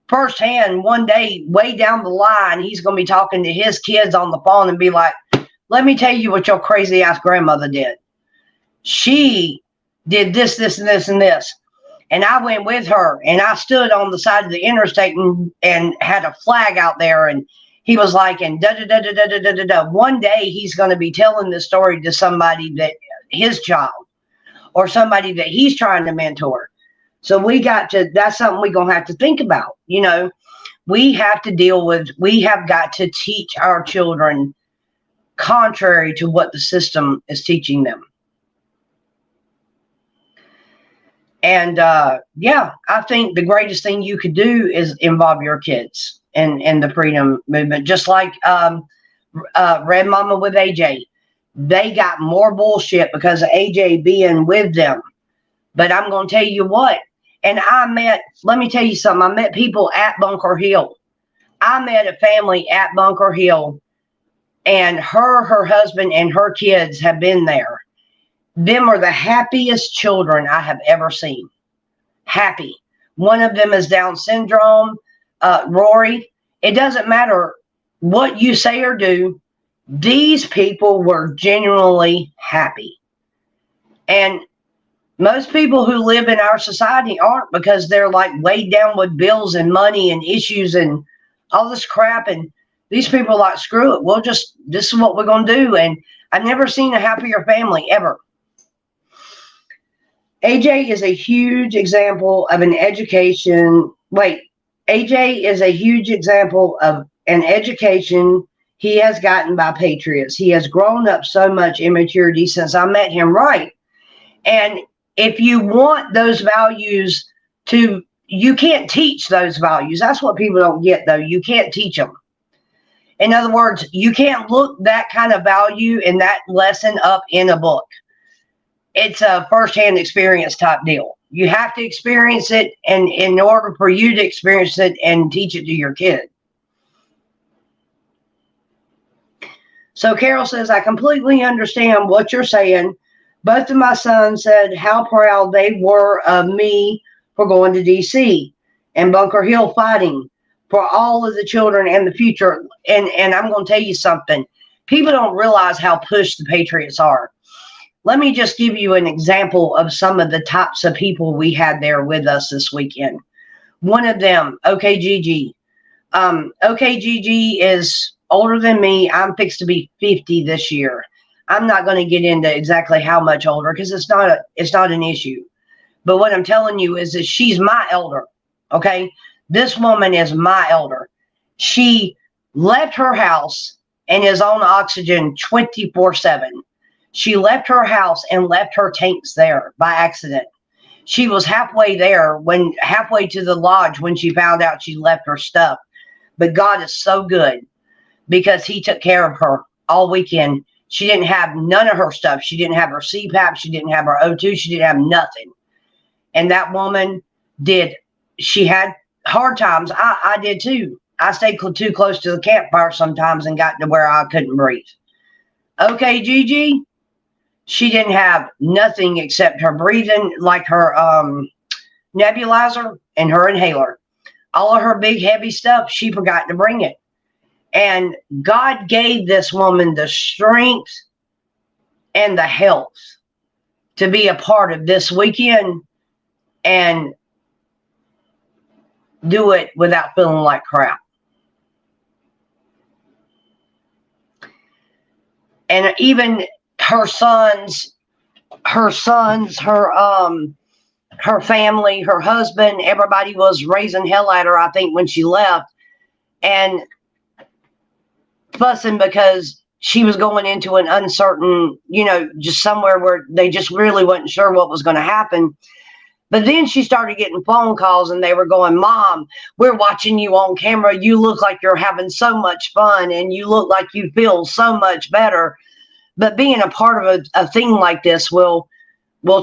Firsthand, one day, way down the line, he's going to be talking to his kids on the phone and be like, let me tell you what your crazy ass grandmother did. She did this, this, and this, and this. And I went with her, and I stood on the side of the interstate and had a flag out there. And he was like, and da da da da da da da da. One day he's going to be telling this story to somebody that his child or somebody that he's trying to mentor. So that's something we're going to have to think about. We have got to teach our children contrary to what the system is teaching them. And I think the greatest thing you could do is involve your kids in the freedom movement. Just like Red Mama with AJ. They got more bullshit because of AJ being with them. But I'm going to tell you what. And let me tell you something. I met people at Bunker Hill. I met a family at Bunker Hill, and her husband, and her kids have been there. Them are the happiest children I have ever seen. Happy. One of them is Down syndrome. Rory, it doesn't matter what you say or do. These people were genuinely happy. And most people who live in our society aren't, because they're like weighed down with bills and money and issues and all this crap. And these people are like, screw it. This is what we're going to do. And I've never seen a happier family ever. AJ is a huge example of an education. AJ is a huge example of an education he has gotten by patriots. He has grown up so much in maturity since I met him, right? And if you want those values you can't teach those values. That's what people don't get, though. You can't teach them. In other words, you can't look that kind of value in that lesson up in a book. It's a firsthand experience type deal. You have to experience it, and in order for you to experience it and teach it to your kid. So Carol says, I completely understand what you're saying. Both of my sons said how proud they were of me for going to D.C. and Bunker Hill fighting for all of the children and the future. And I'm going to tell you something. People don't realize how pushed the Patriots are. Let me just give you an example of some of the types of people we had there with us this weekend. One of them, OKGG. OKGG is older than me. I'm fixed to be 50 this year. I'm not going to get into exactly how much older, because it's not an issue. But what I'm telling you is that she's my elder. Okay? This woman is my elder. She left her house and is on oxygen 24/7. She left her house and left her tanks there by accident. She was halfway to the lodge when she found out she left her stuff. But God is so good, because he took care of her all weekend. She didn't have none of her stuff. She didn't have her CPAP. She didn't have her O2. She didn't have nothing. And that woman she had hard times. I did too. I stayed too close to the campfire sometimes and got to where I couldn't breathe. Okay, Gigi, she didn't have nothing except her breathing, like her nebulizer and her inhaler. All of her big heavy stuff, she forgot to bring it. And God gave this woman the strength and the health to be a part of this weekend and do it without feeling like crap. And even her sons, her family, her husband, everybody was raising hell at her, I think, when she left, and fussing because she was going into an uncertain, just somewhere where they just really wasn't sure what was going to happen. But then she started getting phone calls, and they were going, Mom, we're watching you on camera. You look like you're having so much fun, and you look like you feel so much better. But being a part of a thing like this will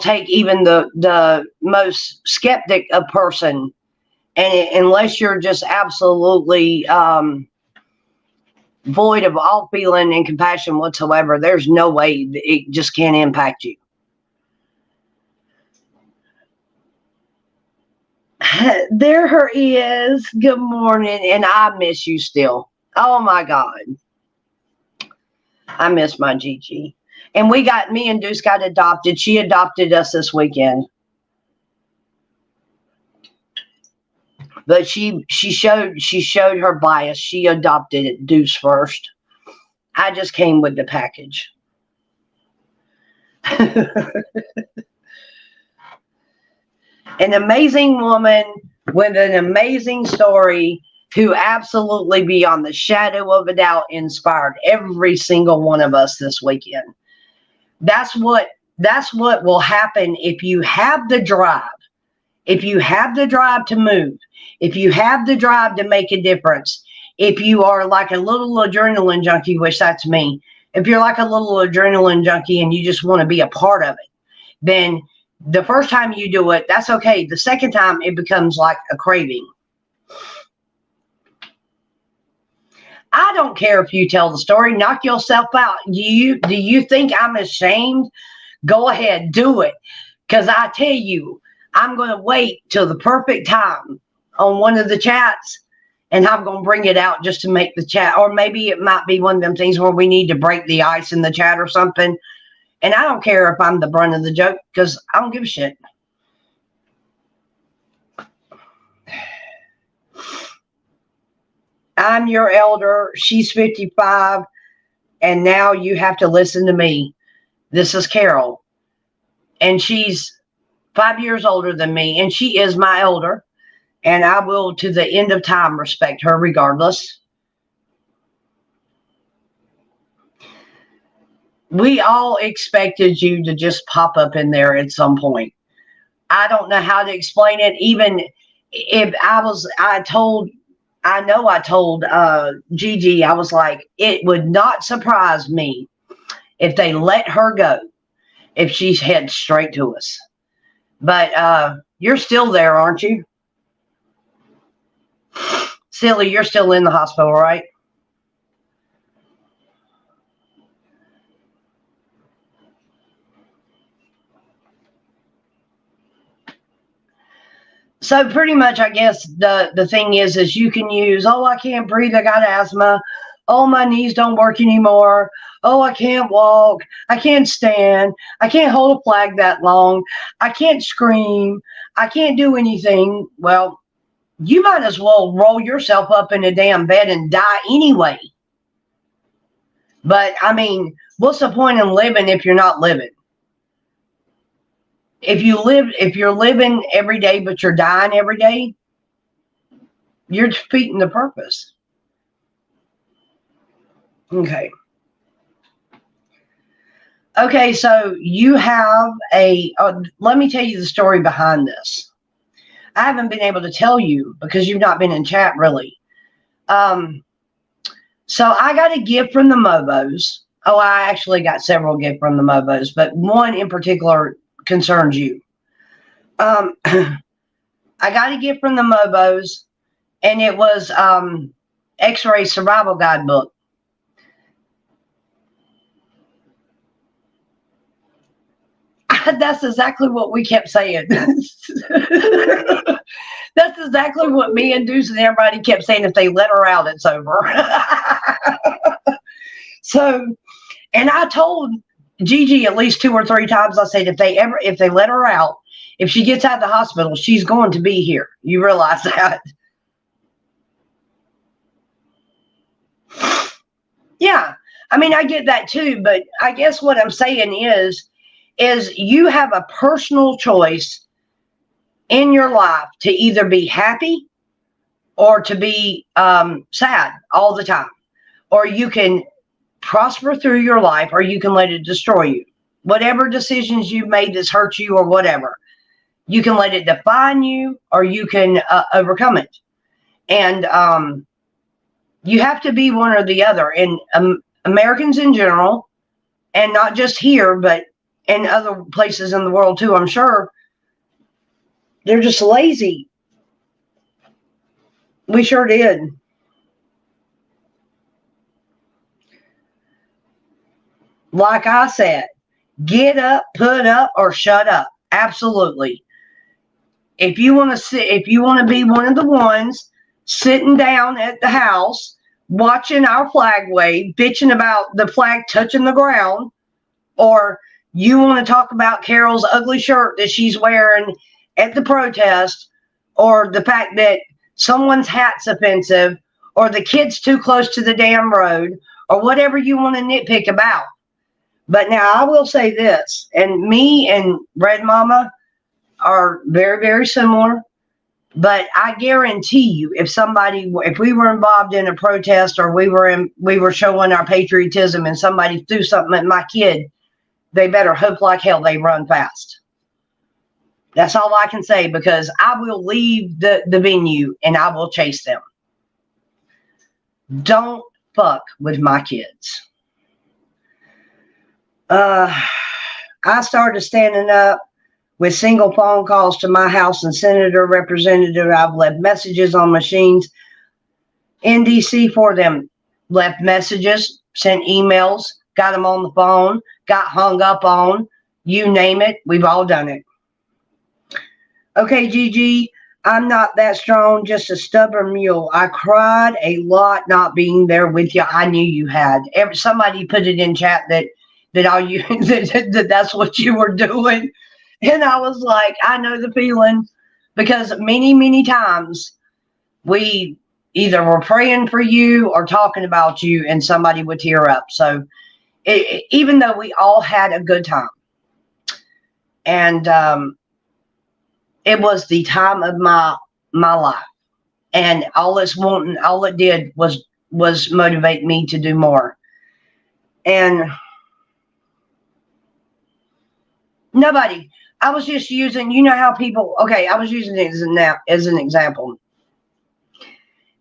take even the most skeptic of person. And unless you're just absolutely void of all feeling and compassion whatsoever, there's no way it just can't impact you. There her is. Good morning. And I miss you still. Oh my God. I miss my Gigi. And me and Deuce got adopted. She adopted us this weekend. But she showed her bias. She adopted Deuce first. I just came with the package. An amazing woman with an amazing story, who absolutely, beyond the shadow of a doubt, inspired every single one of us this weekend. That's what will happen if you have the drive. If you have the drive to move, if you have the drive to make a difference, if you are like a little adrenaline junkie, which that's me, if you're like a little adrenaline junkie and you just want to be a part of it, then the first time you do it, that's okay. The second time, it becomes like a craving. I don't care if you tell the story. Knock yourself out. Do you think I'm ashamed? Go ahead, do it. Because I tell you, I'm going to wait till the perfect time on one of the chats, and I'm going to bring it out just to make the chat. Or maybe it might be one of them things where we need to break the ice in the chat or something. And I don't care if I'm the brunt of the joke, because I don't give a shit. I'm your elder. She's 55. And now you have to listen to me. This is Carol. And she's 5 years older than me. And she is my elder. And I will, to the end of time, respect her regardless. We all expected you to just pop up in there at some point. I don't know how to explain it. Even if I told Gigi, I was like, it would not surprise me if they let her go, if she heads straight to us. But you're still there, aren't you? Silly, you're still in the hospital, right? So pretty much, I guess the thing is you can use, oh, I can't breathe, I got asthma. Oh, my knees don't work anymore. Oh, I can't walk. I can't stand. I can't hold a flag that long. I can't scream. I can't do anything. Well, you might as well roll yourself up in a damn bed and die anyway. But, I mean, what's the point in living if you're not living? If you're living every day, but you're dying every day, you're defeating the purpose. Okay. Okay, so you have let me tell you the story behind this. I haven't been able to tell you because you've not been in chat really. So I got a gift from the Mobos. Oh, I actually got several gifts from the Mobos, but one in particular concerns you. I got a gift from the Mobos, and it was X-Ray Survival Guidebook. That's exactly what we kept saying. That's exactly what me and Deuce and everybody kept saying. If they let her out, it's over. So, and I told Gigi at least 2 or 3 times, I said, if they let her out, if she gets out of the hospital, she's going to be here. You realize that? Yeah. I mean, I get that too, but I guess what I'm saying is you have a personal choice in your life to either be happy or to be sad all the time. Or you can prosper through your life, or you can let it destroy you. Whatever decisions you've made that's hurt you or whatever, you can let it define you, or you can overcome it. And you have to be one or the other. And Americans in general, and not just here, but in other places in the world too, I'm sure, they're just lazy. We sure did. Like I said, get up, put up, or shut up. Absolutely. If you want to be one of the ones sitting down at the house, watching our flag wave, bitching about the flag touching the ground, or you want to talk about Carol's ugly shirt that she's wearing at the protest, or the fact that someone's hat's offensive, or the kid's too close to the damn road, or whatever you want to nitpick about. But now I will say this, and me and Red Mama are very, very similar. But I guarantee you, if we were involved in a protest, or we were showing our patriotism, and somebody threw something at my kid, they better hope like hell they run fast. That's all I can say, because I will leave the venue and I will chase them. Don't fuck with my kids. I started standing up with single phone calls to my House and Senator representative. I've left messages on machines in DC for them. Left messages, sent emails, got them on the phone, got hung up on. You name it, we've all done it. Okay, Gigi, I'm not that strong, just a stubborn mule. I cried a lot not being there with you. I knew you had. Somebody put it in chat that all you that's what you were doing. And I was like, I know the feeling, because many times we either were praying for you or talking about you and somebody would tear up. So even though we all had a good time, and it was the time of my life, and all it did was motivate me to do more. And nobody, I was just using, you know how people, okay, I was using it as an example.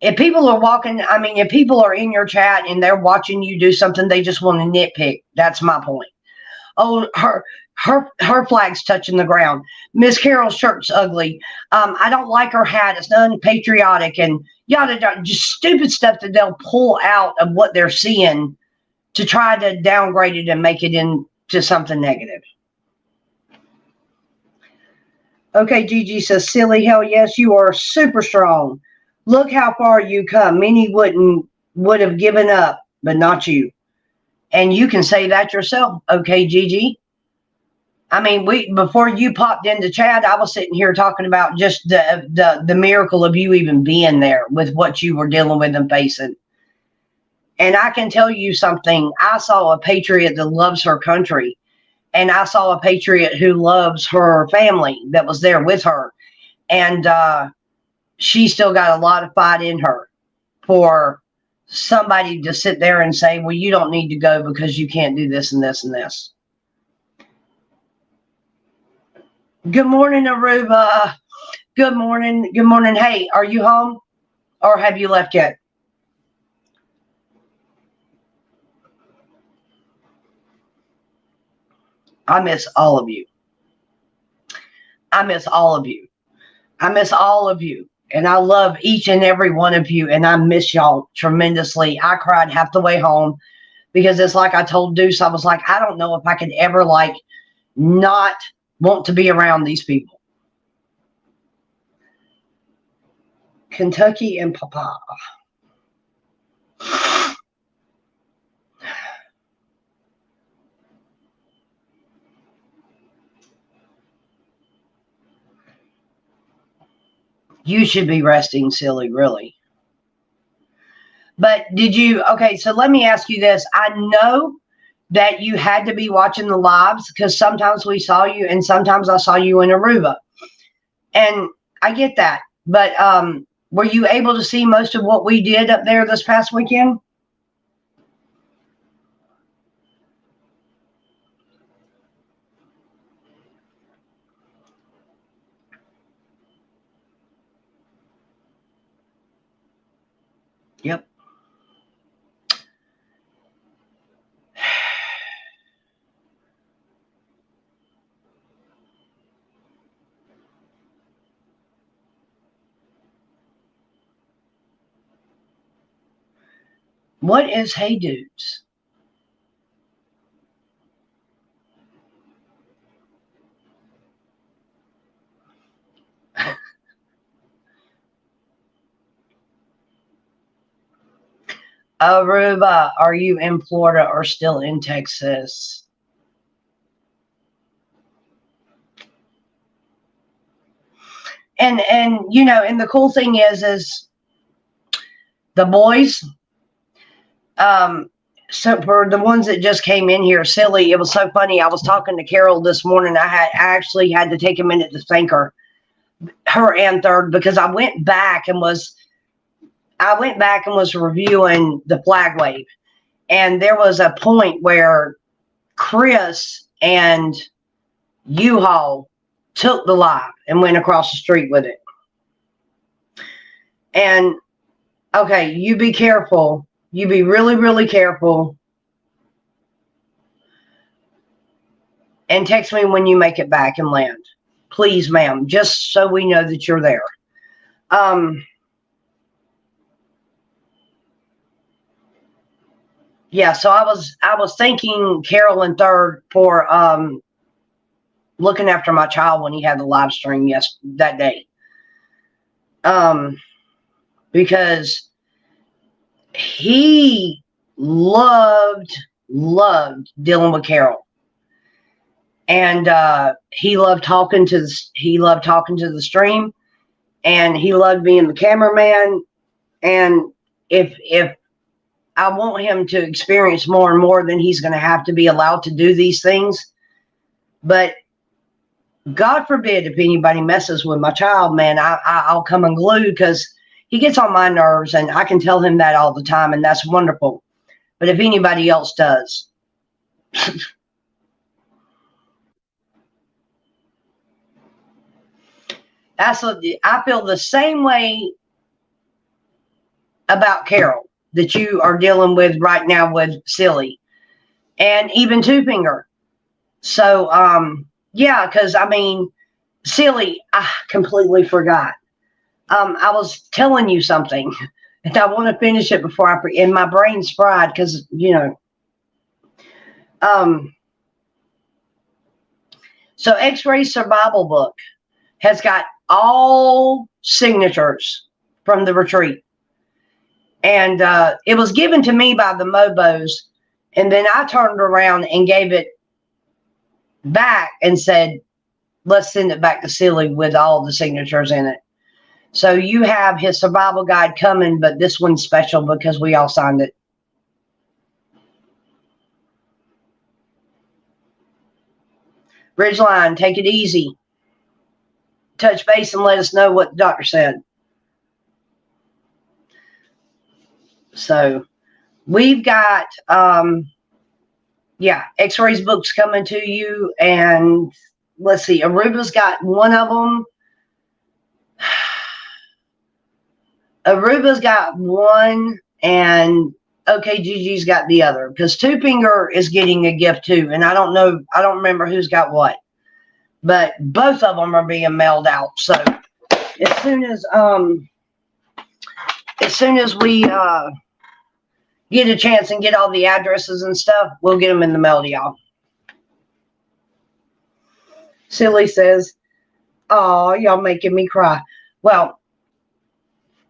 If people are walking, I mean, if people are in your chat and they're watching you do something, they just want to nitpick. That's my point. Oh, her flag's touching the ground. Miss Carol's shirt's ugly. I don't like her hat. It's unpatriotic, and yada yada. Just stupid stuff that they'll pull out of what they're seeing to try to downgrade it and make it into something negative. Okay, Gigi says, silly, hell yes, you are super strong. Look how far you come. Many would have given up, but not you. And you can say that yourself, okay, Gigi? I mean, before you popped into chat, I was sitting here talking about just the miracle of you even being there with what you were dealing with and facing. And I can tell you something. I saw a patriot that loves her country. And I saw a patriot who loves her family that was there with her. And she still got a lot of fight in her for somebody to sit there and say, well, you don't need to go because you can't do this and this and this. Good morning, Aruba. Good morning. Good morning. Hey, are you home or have you left yet? I miss all of you. I miss all of you. I miss all of you. And I love each and every one of you. And I miss y'all tremendously. I cried half the way home because it's like I told Deuce, I was like, I don't know if I could ever not want to be around these people. Kentucky and Papa. You should be resting, silly, really. But okay, so let me ask you this. I know that you had to be watching the lives because sometimes we saw you and sometimes I saw you in Aruba. And I get that. But were you able to see most of what we did up there this past weekend? Yep. What is Hey Dudes? Aruba, are you in Florida or still in Texas? And you know, and the cool thing is the boys, so for the ones that just came in here, silly, it was so funny. I was talking to Carol this morning. I actually had to take a minute to thank her and Third, because I went back and was reviewing the flag wave, and there was a point where Chris and U-Haul took the live and went across the street with it. And Okay, you be careful. You be really, really careful. And text me when you make it back and land. Please, ma'am, just so we know that you're there. Yeah, so I was thanking Carolyn Third for looking after my child when he had the live stream that day. Because he loved dealing with Carol. And he loved talking to the stream, and he loved being the cameraman. And if I want him to experience more and more, then he's going to have to be allowed to do these things. But God forbid if anybody messes with my child, man, I'll come unglued, because he gets on my nerves, and I can tell him that all the time, and that's wonderful. But if anybody else does, I feel the same way about Carol that you are dealing with right now with Silly, and even Two Finger. So, yeah, because I mean, Silly, I completely forgot. I was telling you something, and I want to finish it before and my brain's fried because, so X-Ray Survival Book has got all signatures from the retreat. And it was given to me by the Mobos, and then I turned around and gave it back and said, let's send it back to Silly with all the signatures in it. So you have his survival guide coming, but this one's special because we all signed it. Ridgeline, take it easy. Touch base and let us know what the doctor said. So we've got, X-Rays books coming to you. And let's see, Aruba's got one of them. Aruba's got one, and OKGG's got the other, because Two Finger is getting a gift too. And I don't remember who's got what, but both of them are being mailed out. So as soon as we get a chance and get all the addresses and stuff, we'll get them in the mail to y'all. Silly says, oh, y'all making me cry. Well,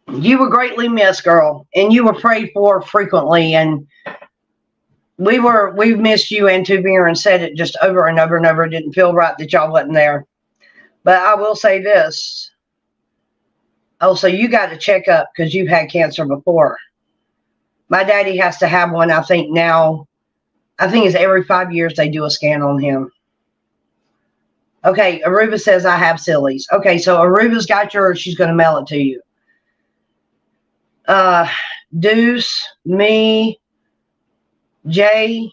you were greatly missed, girl, and you were prayed for frequently, and we've missed you and Two Finger and said it just over and over and over. It didn't feel right that y'all wasn't there. But I will say this. Oh, so you got to check up because you've had cancer before. My daddy has to have one, I think now. I think it's every 5 years they do a scan on him. Okay, Aruba says I have Silly's. Okay, so Aruba's got yours. She's going to mail it to you. Deuce, me, Jay,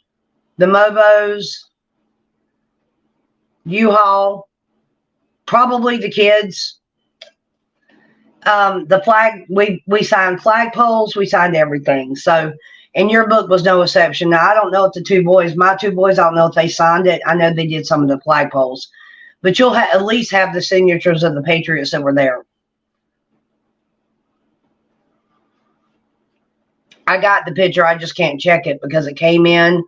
the Mobos, U-Haul, probably the kids. The flag, we signed flagpoles, we signed everything. So, and your book was no exception. Now, I don't know if my two boys, I don't know if they signed it. I know they did some of the flagpoles, but you'll at least have the signatures of the Patriots that were there. I got the picture. I just can't check it because it came in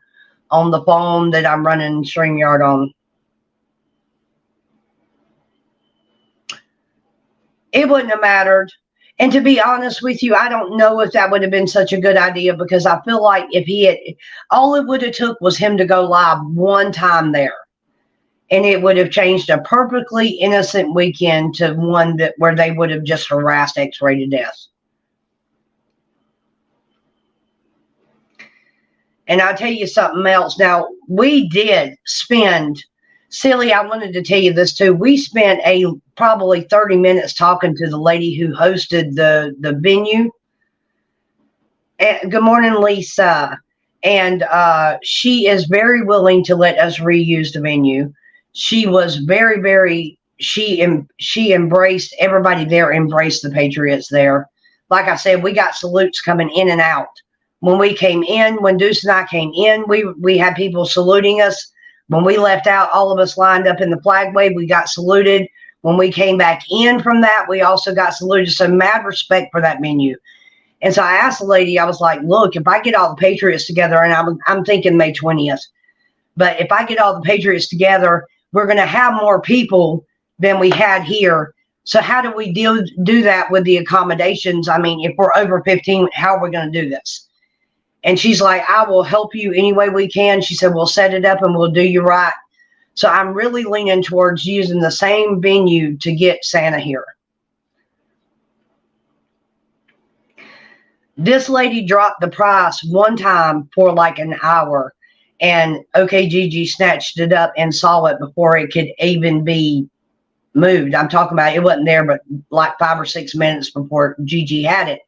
on the phone that I'm running StreamYard on. It wouldn't have mattered. And to be honest with you, I don't know if that would have been such a good idea, because I feel like if he had, all it would have took was him to go live one time there, and it would have changed a perfectly innocent weekend to one where they would have just harassed X-Ray to death. And I'll tell you something else. Now, we did spend, Silly, I wanted to tell you this too. We spent probably 30 minutes talking to the lady who hosted the venue. And, good morning, Lisa. And she is very willing to let us reuse the venue. She was very, very, she embraced, everybody there embraced the Patriots there. like I said, we got salutes coming in and out. When we came in, when Deuce and I came in, we had people saluting us. When we left out, all of us lined up in the flag wave. We got saluted. When we came back in from that, we also got saluted. So mad respect for that menu. And so I asked the lady, I was like, look, if I get all the Patriots together, and I'm thinking May 20th, but if I get all the Patriots together, we're going to have more people than we had here. So how do we do that with the accommodations? I mean, if we're over 15, how are we going to do this? And she's like, I will help you any way we can. She said, we'll set it up and we'll do you right. So I'm really leaning towards using the same venue to get Santa here. This lady dropped the price one time for like an hour, and OKGG snatched it up and saw it before it could even be moved. I'm talking about it wasn't there, but like 5 or 6 minutes before Gigi had it.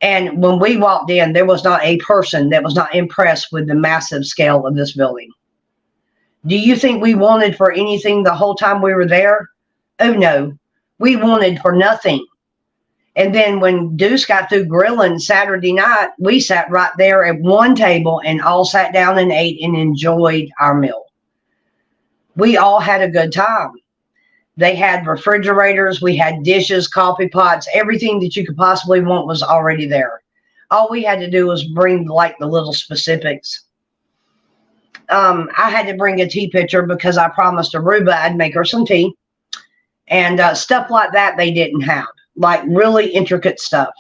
And when we walked in, there was not a person that was not impressed with the massive scale of this building. Do you think we wanted for anything the whole time we were there? Oh, no. We wanted for nothing. And then when Deuce got through grilling Saturday night, we sat right there at one table and all sat down and ate and enjoyed our meal. We all had a good time. They had refrigerators, we had dishes, coffee pots, everything that you could possibly want was already there. All we had to do was bring like the little specifics. I had to bring a tea pitcher because I promised Aruba I'd make her some tea. And stuff like that they didn't have, like really intricate stuff.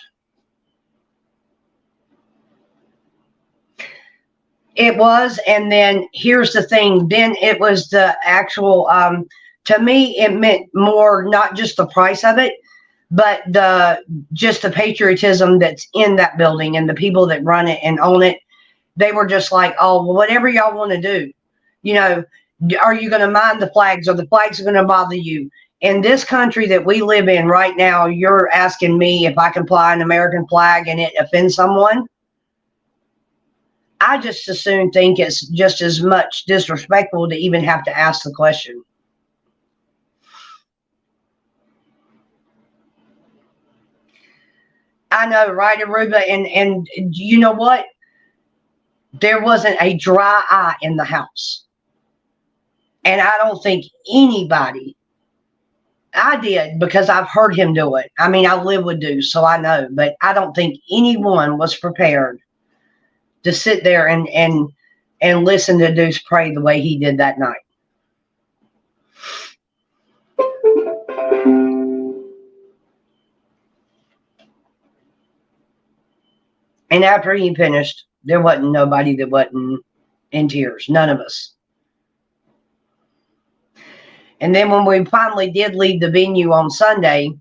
It was, and then here's the thing, then it was the actual, to me, it meant more, not just the price of it, but just the patriotism that's in that building and the people that run it and own it. They were just like, oh, well, whatever y'all want to do, you know, are you going to mind the flags, or the flags are going to bother you? In this country that we live in right now, you're asking me if I can fly an American flag and it offends someone? I just as soon think it's just as much disrespectful to even have to ask the question. I know, right, Aruba? And you know what? There wasn't a dry eye in the house. And I don't think anybody, I did because I've heard him do it. I mean, I live with Deuce, so I know. But I don't think anyone was prepared to sit there and listen to Deuce pray the way he did that night. And after he finished, there wasn't nobody that wasn't in tears. None of us. And then when we finally did leave the venue on Sunday,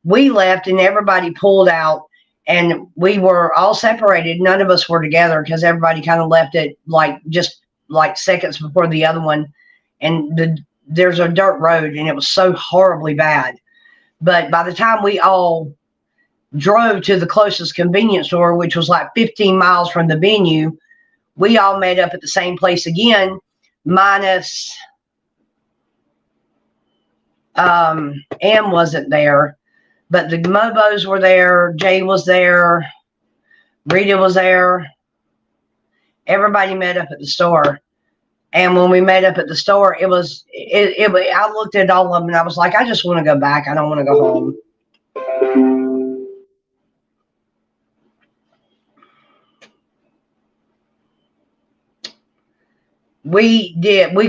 we left and everybody pulled out and we were all separated. None of us were together because everybody kind of left it like just like seconds before the other one. And there's a dirt road and it was so horribly bad. But by the time we all drove to the closest convenience store, which was like 15 miles from the venue, we all met up at the same place again, minus Em wasn't there, but the Mobos were there, Jay was there, Rita was there. Everybody met up at the store. And when we met up at the store, I looked at all of them and I was like, I just want to go back. I don't want to go home. We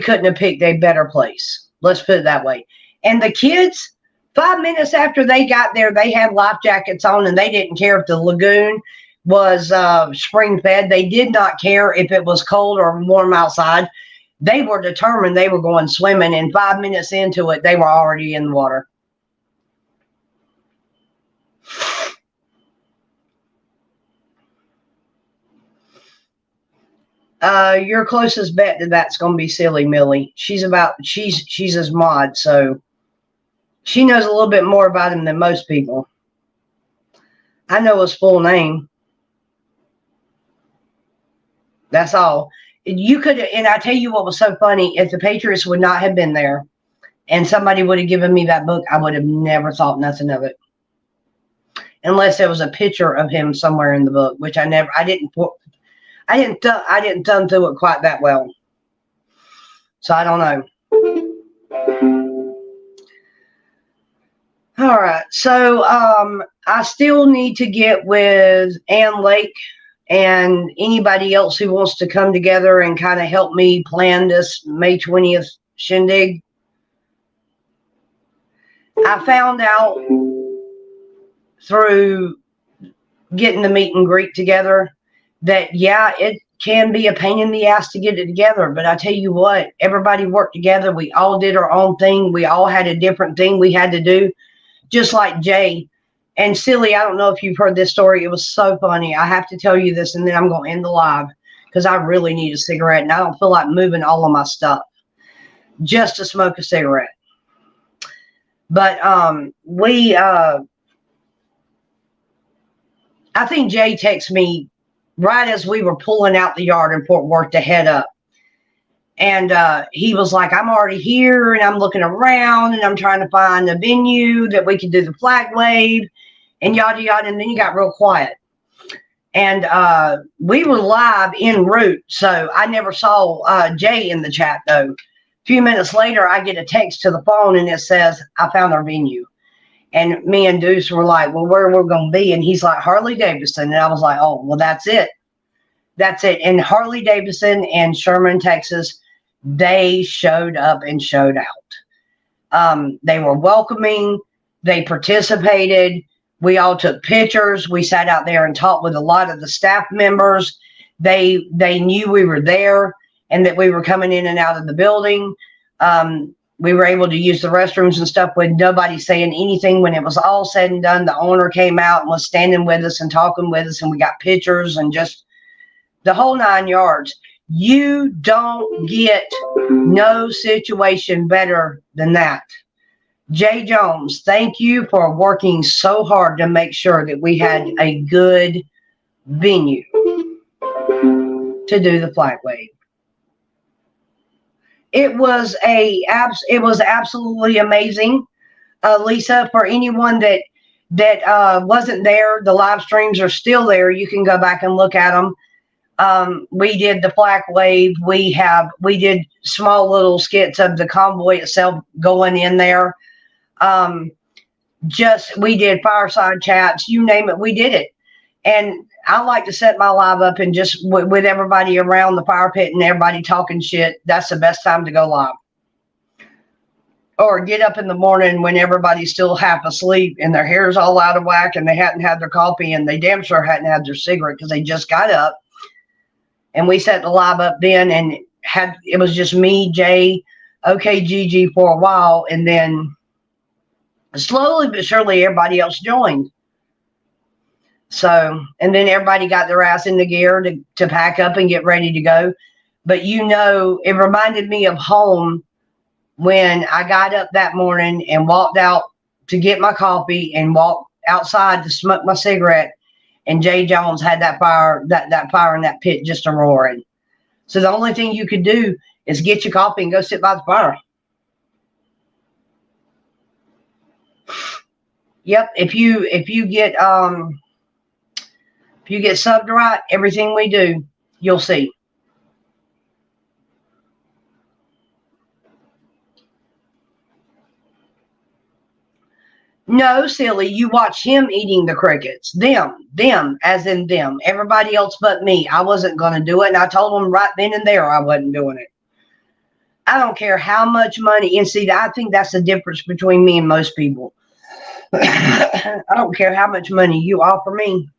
couldn't have picked a better place. Let's put it that way. And the kids, 5 minutes after they got there, they had life jackets on and they didn't care if the lagoon was spring fed. They did not care if it was cold or warm outside. They were determined they were going swimming, and 5 minutes into it, they were already in the water. Your closest bet to that's going to be Silly Millie. She's his mod, so she knows a little bit more about him than most people. I know his full name. That's all. You could, and I tell you what was so funny, if the Patriots would not have been there and somebody would have given me that book, I would have never thought nothing of it. unless there was a picture of him somewhere in the book, which I didn't thumb through it quite that well. So I don't know. All right. So I still need to get with Ann Lake and anybody else who wants to come together and kind of help me plan this May 20th shindig. I found out through getting the meet and greet together that, yeah, it can be a pain in the ass to get it together. But I tell you what, everybody worked together. We all did our own thing. We all had a different thing we had to do, just like Jay. And silly, I don't know if you've heard this story. It was so funny. I have to tell you this, and then I'm going to end the live because I really need a cigarette, and I don't feel like moving all of my stuff just to smoke a cigarette. But I think Jay texted me right as we were pulling out the yard in Fort Worth to head up. And he was like, I'm already here, and I'm looking around, and I'm trying to find a venue that we could do the flag wave, and yada, yada. And then he got real quiet. And we were live en route, so I never saw Jay in the chat, though. A few minutes later, I get a text to the phone, and it says, I found our venue. And me and Deuce were like, well, where we're going to be? And he's like, Harley Davidson. And I was like, oh, well, that's it. That's it. And Harley Davidson and Sherman, Texas, they showed up and showed out. They were welcoming. They participated. We all took pictures. We sat out there and talked with a lot of the staff members. They knew we were there and that we were coming in and out of the building. We were able to use the restrooms and stuff with nobody saying anything. When it was all said and done, the owner came out and was standing with us and talking with us, and we got pictures and just the whole 9 yards. You don't get no situation better than that. Jay Jones, thank you for working so hard to make sure that we had a good venue to do the flag wave. It was absolutely amazing, Lisa. For anyone that wasn't there, the live streams are still there. You can go back and look at them. We did the flag wave. We did small little skits of the convoy itself going in there. We did fireside chats. You name it, we did it. And I like to set my live up and just with everybody around the fire pit and everybody talking shit. That's the best time to go live. Or get up in the morning when everybody's still half asleep and their hair's all out of whack and they hadn't had their coffee and they damn sure hadn't had their cigarette because they just got up. And we set the live up then, and it was just me, Jay, OK Gigi for a while, and then slowly but surely everybody else joined. So, and then everybody got their ass in the gear to pack up and get ready to go. But it reminded me of home when I got up that morning and walked out to get my coffee and walked outside to smoke my cigarette, and Jay Jones had that fire in that pit just a roaring. So the only thing you could do is get your coffee and go sit by the fire. Yep, if you get subbed right, everything we do, you'll see. No, silly, you watch him eating the crickets. Them, as in them. Everybody else but me. I wasn't going to do it, and I told them right then and there I wasn't doing it. I don't care how much money, and see, I think that's the difference between me and most people. I don't care how much money you offer me.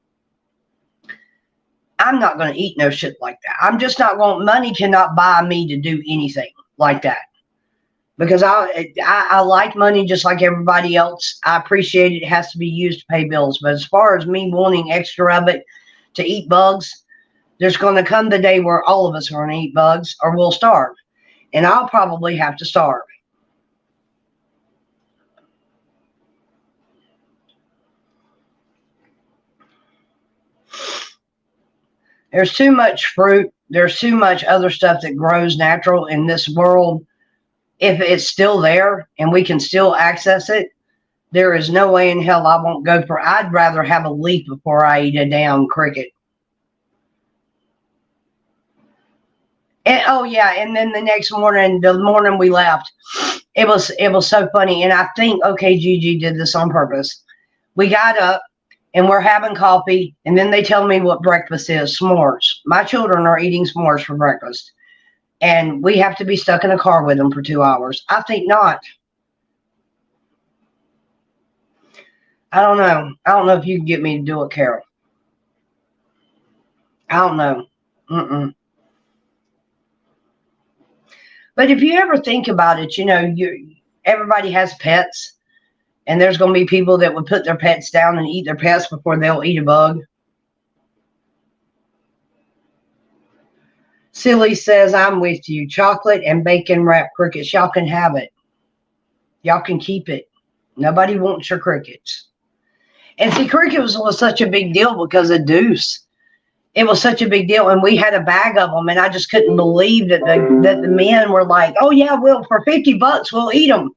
I'm not going to eat no shit like that. I'm just not going. Money cannot buy me to do anything like that. Because I like money just like everybody else. I appreciate it. It has to be used to pay bills. But as far as me wanting extra of it to eat bugs, there's going to come the day where all of us are going to eat bugs or we'll starve. And I'll probably have to starve. There's too much fruit. There's too much other stuff that grows natural in this world. If it's still there and we can still access it, There is no way in hell I won't go for. I'd rather have a leaf before I eat a damn cricket. And oh yeah, and then the next morning, the morning we left, it was so funny. And I think okay, Gigi did this on purpose. We got up and we're having coffee, and then they tell me what breakfast is: s'mores. My children are eating s'mores for breakfast, and we have to be stuck in a car with them for 2 hours. I think not. I don't know. I don't know if you can get me to do it, Carol. I don't know. Mm-mm. But if you ever think about it, everybody has pets, and there's going to be people that would put their pets down and eat their pets before they'll eat a bug. Silly says, I'm with you. Chocolate and bacon wrapped crickets. Y'all can have it. Y'all can keep it. Nobody wants your crickets. And see, crickets was such a big deal because of Deuce. It was such a big deal, and we had a bag of them, and I just couldn't believe that the men were like, "Oh yeah, well for $50 we'll eat them."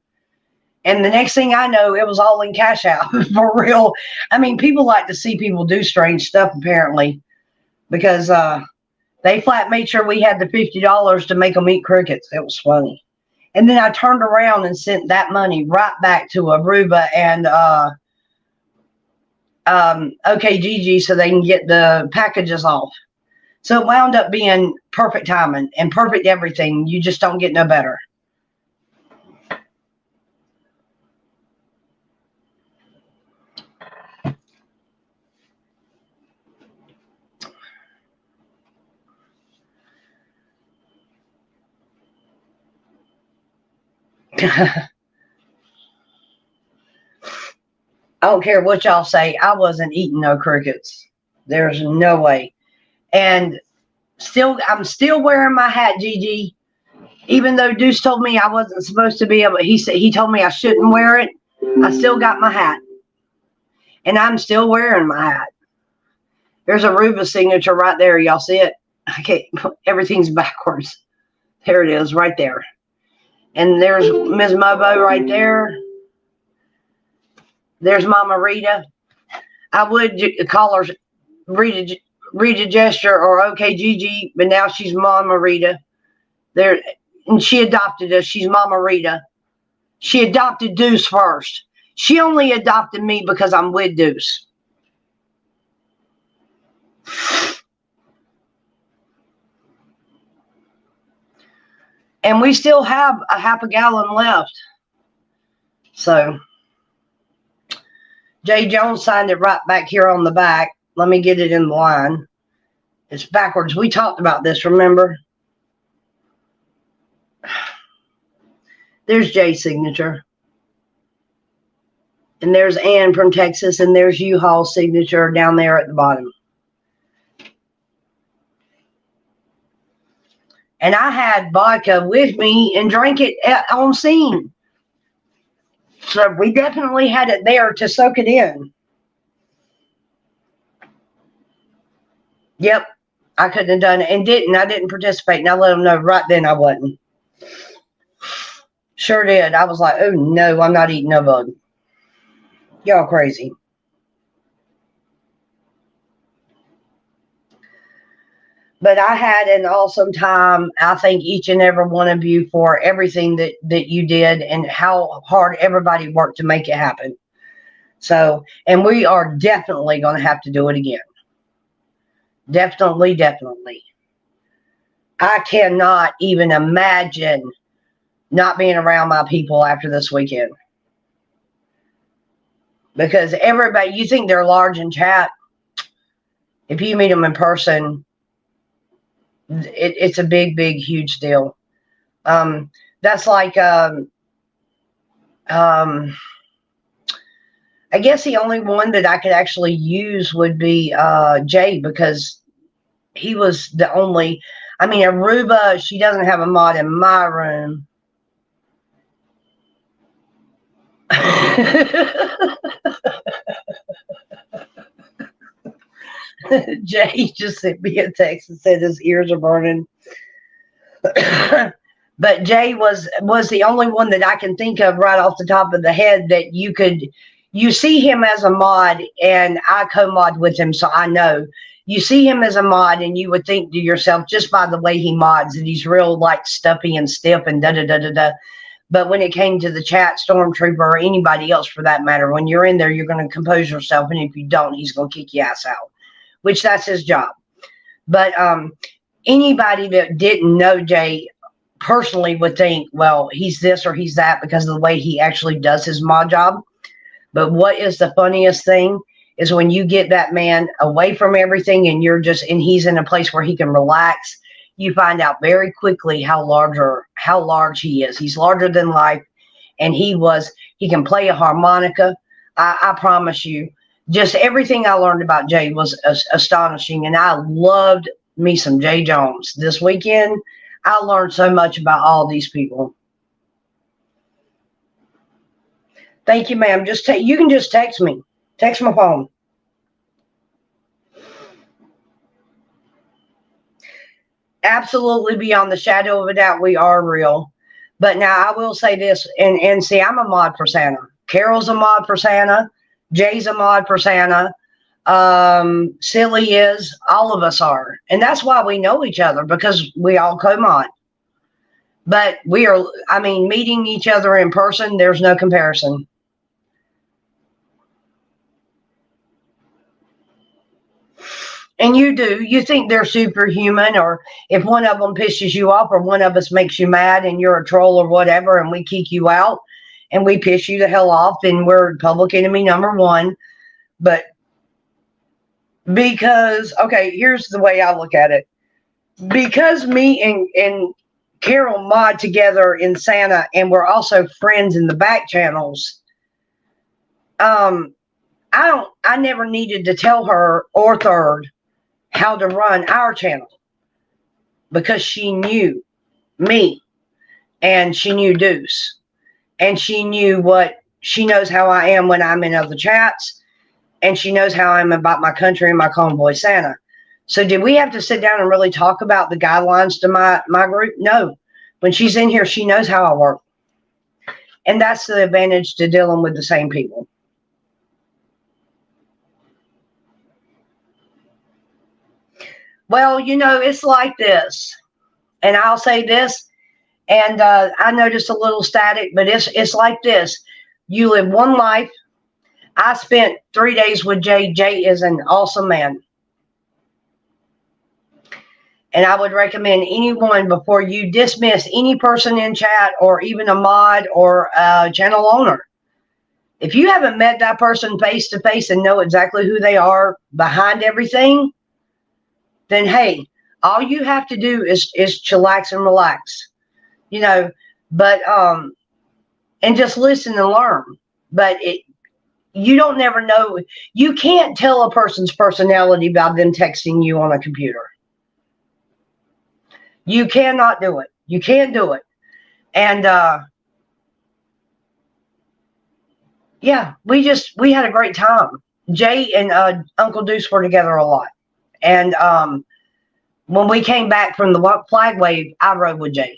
And the next thing I know, it was all in cash out for real. I mean, people like to see people do strange stuff apparently, because they flat made sure we had the $50 to make them eat crickets. It was funny. And then I turned around and sent that money right back to Aruba and okay, Gigi, so they can get the packages off. So it wound up being perfect timing and perfect everything. You just don't get no better. I don't care what y'all say. I wasn't eating no crickets. There's no way. And I'm still wearing my hat, Gigi. Even though Deuce told me I wasn't supposed to be able, he told me I shouldn't wear it. I still got my hat. And I'm still wearing my hat. There's a Aruba signature right there. Y'all see it? I can't, everything's backwards. There it is, right there. And there's Ms. Mobo right there. There's Mama Rita. I would call her Rita Gesture or OK Gigi, but now she's Mama Rita. There, and she adopted us. She's Mama Rita. She adopted Deuce first. She only adopted me because I'm with Deuce. And we still have a half a gallon left. So Jay Jones signed it right back here on the back. Let me get it in the line. It's backwards. We talked about this, remember? There's Jay's signature. And there's Ann from Texas, and there's U-Haul's signature down there at the bottom. And I had vodka with me and drank it on scene. So we definitely had it there to soak it in. Yep, I couldn't have done it and didn't. I didn't participate, and I let them know right then I wasn't. Sure did. I was like, oh no, I'm not eating no bug. Y'all crazy. But I had an awesome time. I thank each and every one of you for everything that you did and how hard everybody worked to make it happen. So, and we are definitely going to have to do it again. Definitely, definitely. I cannot even imagine not being around my people after this weekend. Because everybody, you think they're large in chat. If you meet them in person, it's a big, big, huge deal. That's like, I guess the only one that I could actually use would be Jay, because he was the only, I mean, Aruba, she doesn't have a mod in my room. Jay just sent me a text and said his ears are burning. But Jay was the only one that I can think of right off the top of the head that you see him as a mod, and I co-mod with him, so I know. You see him as a mod, and you would think to yourself, just by the way he mods, that he's real like stuffy and stiff and da da da da da. But when it came to the chat, Stormtrooper, or anybody else for that matter, when you're in there, you're going to compose yourself, and if you don't, he's going to kick your ass out, which that's his job. But anybody that didn't know Jay personally would think, well, he's this or he's that because of the way he actually does his mod job. But what is the funniest thing is when you get that man away from everything and he's in a place where he can relax, you find out very quickly how large he is. He's larger than life, and he can play a harmonica. I promise you, just everything I learned about Jay was astonishing, and I loved me some Jay Jones. This weekend, I learned so much about all these people. Thank you, ma'am. You can just text me. Text my phone. Absolutely, beyond the shadow of a doubt, we are real. But now I will say this, and see, I'm a mod for Santa. Carol's a mod for Santa. Jay's a mod for Santa. Silly is. All of us are. And that's why we know each other, because we all co-mod. But meeting each other in person, there's no comparison. And you think they're superhuman, or if one of them pisses you off or one of us makes you mad and you're a troll or whatever, and we kick you out and we piss you the hell off, then we're public enemy number one. But because, okay, here's the way I look at it. Because me and Carol mod together in Santa, and we're also friends in the back channels, I never needed to tell her or Third how to run our channel, because she knew me and she knew Deuce, and she knows how I am when I'm in other chats, and she knows how I'm about my country and my convoy Santa. So did we have to sit down and really talk about the guidelines to my group? No. When she's in here, she knows how I work. And that's the advantage to dealing with the same people. Well, it's like this, and I'll say this, and I noticed a little static, but it's like this. You live one life. I spent 3 days with Jay. Jay is an awesome man. And I would recommend anyone, before you dismiss any person in chat or even a mod or a channel owner, if you haven't met that person face to face and know exactly who they are behind everything, then hey, all you have to do is chillax and relax, but and just listen and learn. But you don't never know. You can't tell a person's personality by them texting you on a computer. You cannot do it. You can't do it. And yeah, we had a great time. Jay and Uncle Deuce were together a lot. And when we came back from the flag wave, I rode with Jay.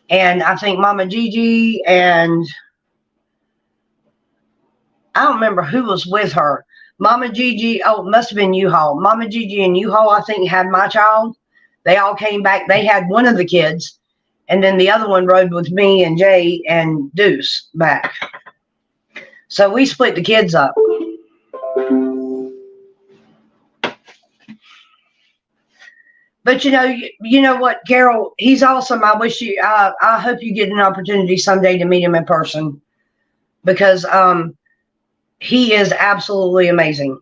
And I think Mama Gigi and I don't remember who was with her. Mama Gigi, it must have been U-Haul. Mama Gigi and U-Haul, I think, had my child. They all came back. They had one of the kids. And then the other one rode with me and Jay and Deuce back. So we split the kids up. But you know what, Carol, he's awesome. I hope you get an opportunity someday to meet him in person, because he is absolutely amazing.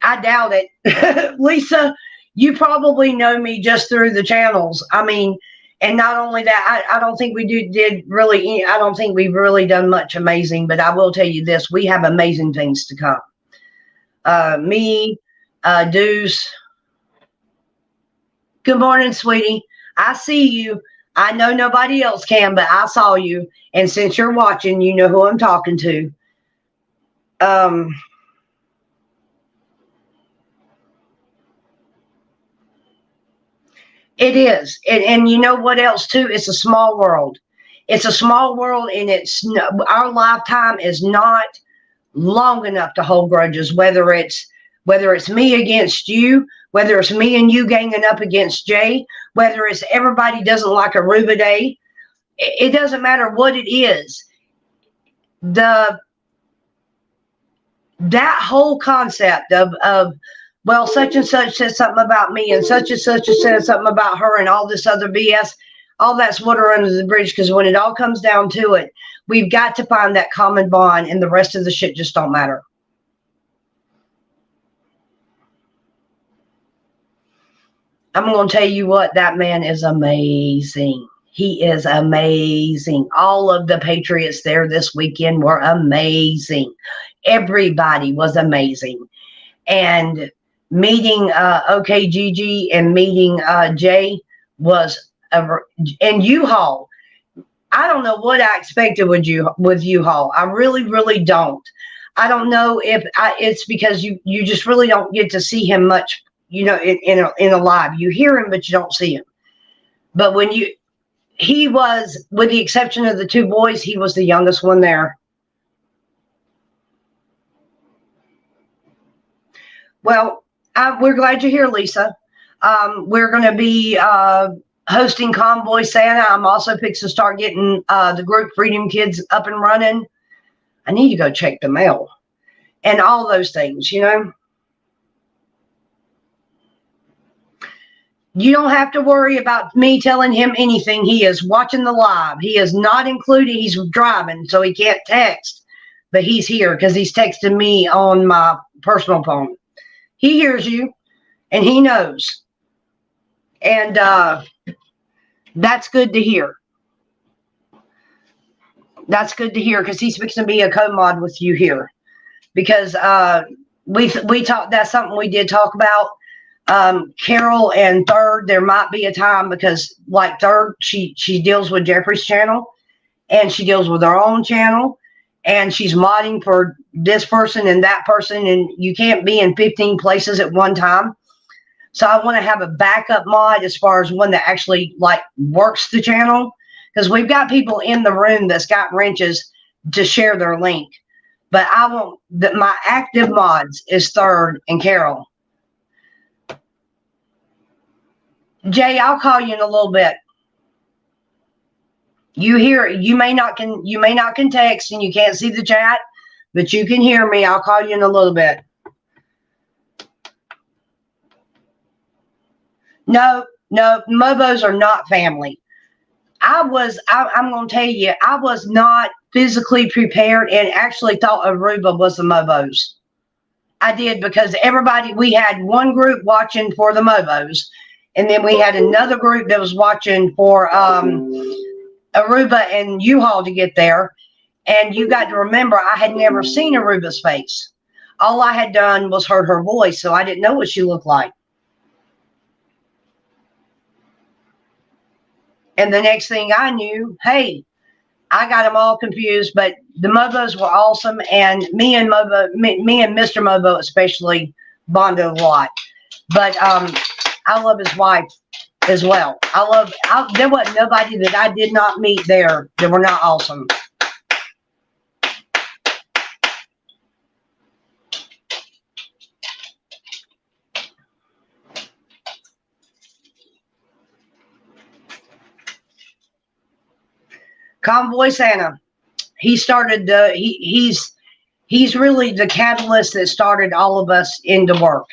I doubt it. Lisa, you probably know me just through the channels. And not only that, I don't think I don't think we've really done much amazing, but I will tell you this, we have amazing things to come. Deuce. Good morning, sweetie. I see you. I know nobody else can, but I saw you. And since you're watching, you know who I'm talking to. Um, it is. And you know what else too? It's a small world. It's a small world, and our lifetime is not long enough to hold grudges, whether it's me against you, whether it's me and you ganging up against Jay, whether it's everybody doesn't like Aruba Day. It doesn't matter what it is. That whole concept of well, such and such said something about me, and such has said something about her, and all this other BS, all that's water under the bridge, because when it all comes down to it, we've got to find that common bond, and the rest of the shit just don't matter. I'm going to tell you what, that man is amazing. He is amazing. All of the Patriots there this weekend were amazing. Everybody was amazing. And meeting OKGG and meeting Jay was and U-Haul. I don't know what I expected with U-Haul. I really, really don't. I don't know if it's because you just really don't get to see him much, in a live. You hear him, but you don't see him. But he was, with the exception of the two boys, he was the youngest one there. Well, we're glad you're here, Lisa. We're going to be hosting Convoy Santa. I'm also fixing to start getting the group Freedom Kids up and running. I need to go check the mail and all those things, You don't have to worry about me telling him anything. He is watching the live. He is not included. He's driving, so he can't text. But he's here because he's texting me on my personal phone. He hears you, and he knows. And that's good to hear. That's good to hear, because he's fixing to be a co-mod with you here. Because we talked. That's something we did talk about. Carol and Third, there might be a time, because like Third, she deals with Jeffrey's channel, and she deals with her own channel, and she's modding for this person and that person, and you can't be in 15 places at one time. So I want to have a backup mod as far as one that actually works the channel, because we've got people in the room that's got wrenches to share their link. But I want my active mods is Third and Carol. Jay, I'll call you in a little bit. You may not can text, and you can't see the chat, but you can hear me. I'll call you in a little bit. No, Mobos are not family. I'm going to tell you, I was not physically prepared, and actually thought Aruba was the Mobos. I did, because we had one group watching for the Mobos, and then we had another group that was watching for Aruba and U-Haul to get there. And you got to remember, I had never seen Aruba's face. All I had done was heard her voice, so I didn't know what she looked like. And the next thing I knew, hey, I got them all confused. But the Mobos were awesome, and me and Mr. Mobo especially bonded a lot. But I love his wife as well. There wasn't nobody that I did not meet there that were not awesome. Convoy Santa. He started he's really the catalyst that started all of us into work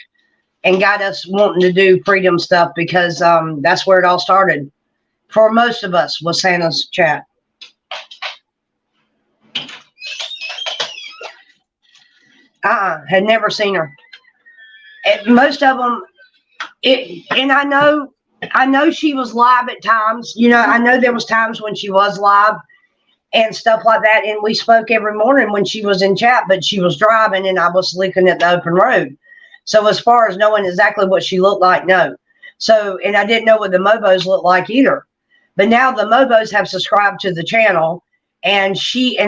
and got us wanting to do freedom stuff, because that's where it all started for most of us, was Santa's chat. Had never seen her. And most of them, and I know she was live at times. I know there was times when she was live and stuff like that, and we spoke every morning when she was in chat, but she was driving and I was looking at the open road. So as far as knowing exactly what she looked like, no. So, and I didn't know what the Mobos looked like either. But now the Mobos have subscribed to the channel, And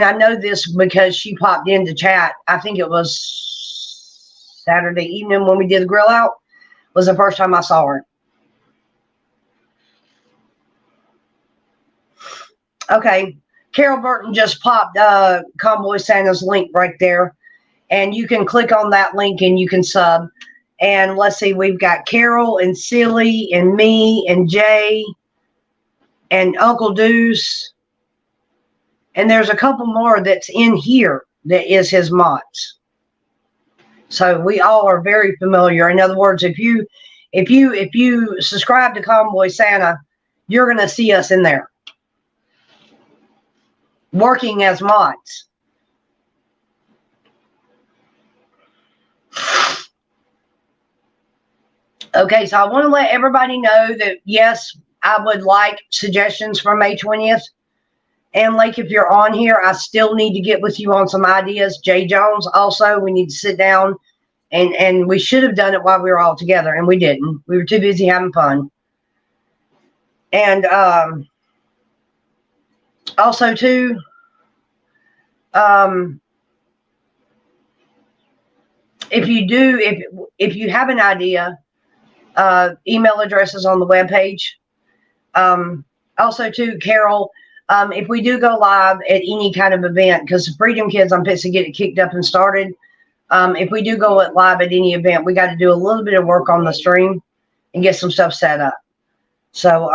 I know this because she popped into chat. I think it was Saturday evening when we did the grill out, was the first time I saw her. Okay. Carol Burton just popped Convoy Santa's link right there. And you can click on that link and you can sub. And let's see, we've got Carol and Silly and me and Jay and Uncle Deuce. And there's a couple more that's in here that is his mods. So we all are very familiar. In other words, if you subscribe to Convoy Santa, you're going to see us in there working as mods. Okay, so I want to let everybody know that, yes, I would like suggestions for May 20th. And, like, if you're on here, I still need to get with you on some ideas. Jay Jones, also, we need to sit down. And we should have done it while we were all together, and we didn't. We were too busy having fun. And also, too, if you have an idea, email addresses on the webpage. Also, too, Carol, if we do go live at any kind of event, because the Freedom Kids, I'm fixing to get it kicked up and started. If we do go live at any event, we got to do a little bit of work on the stream and get some stuff set up. So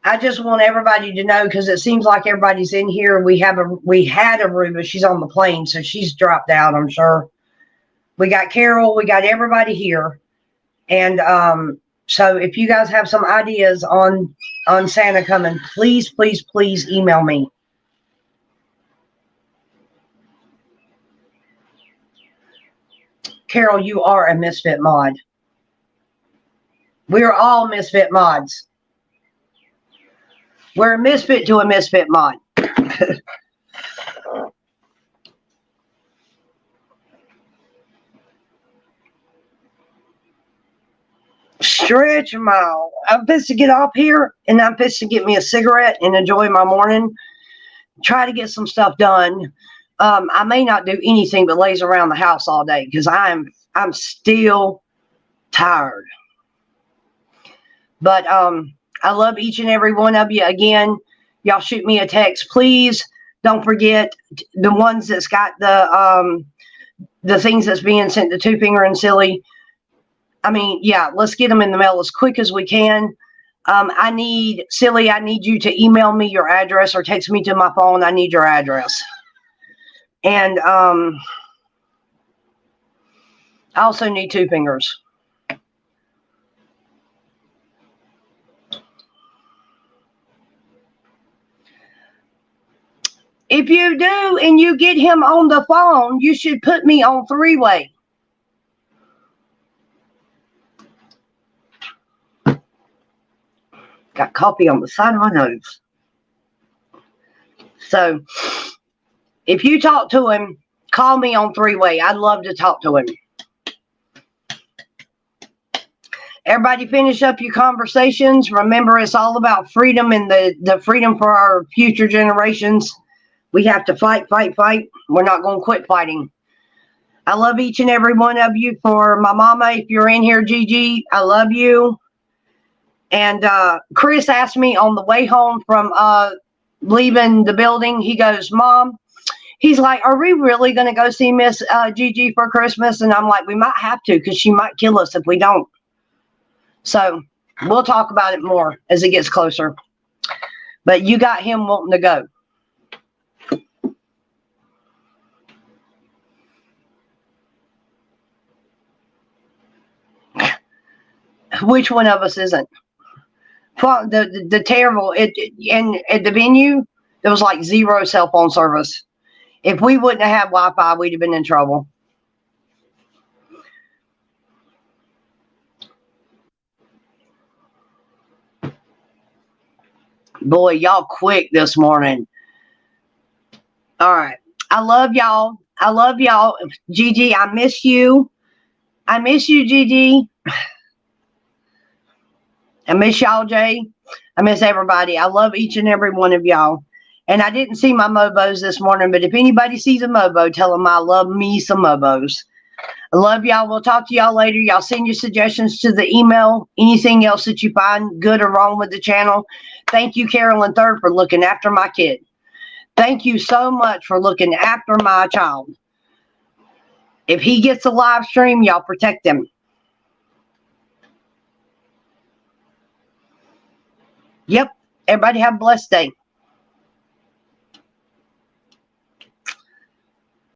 I just want everybody to know, because it seems like everybody's in here. We had Aruba. She's on the plane, so she's dropped out, I'm sure. We got Carol. We got everybody here. And so if you guys have some ideas on Santa coming, please, please, please email me. Carol, you are a misfit mod. We are all misfit mods. We're a misfit to a misfit mod. Stretch them out. I'm pissed to get off here, and I'm pissed to get me a cigarette and enjoy my morning. Try to get some stuff done. I may not do anything but laze around the house all day, because I'm still tired. But I love each and every one of you. Again, y'all shoot me a text, please. Don't forget the ones that's got the things that's being sent to Two Finger and Silly. I mean, yeah, let's get them in the mail as quick as we can. I need you to email me your address or text me to my phone. I need your address. And I also need Two Fingers. If you do and you get him on the phone, you should put me on three-way. Got coffee on the side of my nose. So, if you talk to him, call me on three-way. I'd love to talk to him. Everybody finish up your conversations. Remember, it's all about freedom and the freedom for our future generations. We have to fight, fight, fight. We're not going to quit fighting. I love each and every one of you. For my mama, if you're in here, Gigi, I love you. And Chris asked me on the way home from leaving the building, he goes, Mom, he's like, are we really going to go see Miss Gigi for Christmas? And I'm like, we might have to, because she might kill us if we don't. So we'll talk about it more as it gets closer. But you got him wanting to go. Which one of us isn't? The terrible, and at the venue, there was like 0 cell phone service. If we wouldn't have had Wi-Fi, we'd have been in trouble. Boy, y'all quick this morning. All right. I love y'all. I love y'all. Gigi, I miss you. I miss you, Gigi. I miss y'all, Jay. I miss everybody. I love each and every one of y'all. And I didn't see my Mobos this morning, but if anybody sees a Mobo, tell them I love me some Mobos. I love y'all. We'll talk to y'all later. Y'all send your suggestions to the email. Anything else that you find good or wrong with the channel. Thank you, Carolyn Third, for looking after my kid. Thank you so much for looking after my child. If he gets a live stream, y'all protect him. Yep. Everybody have a blessed day.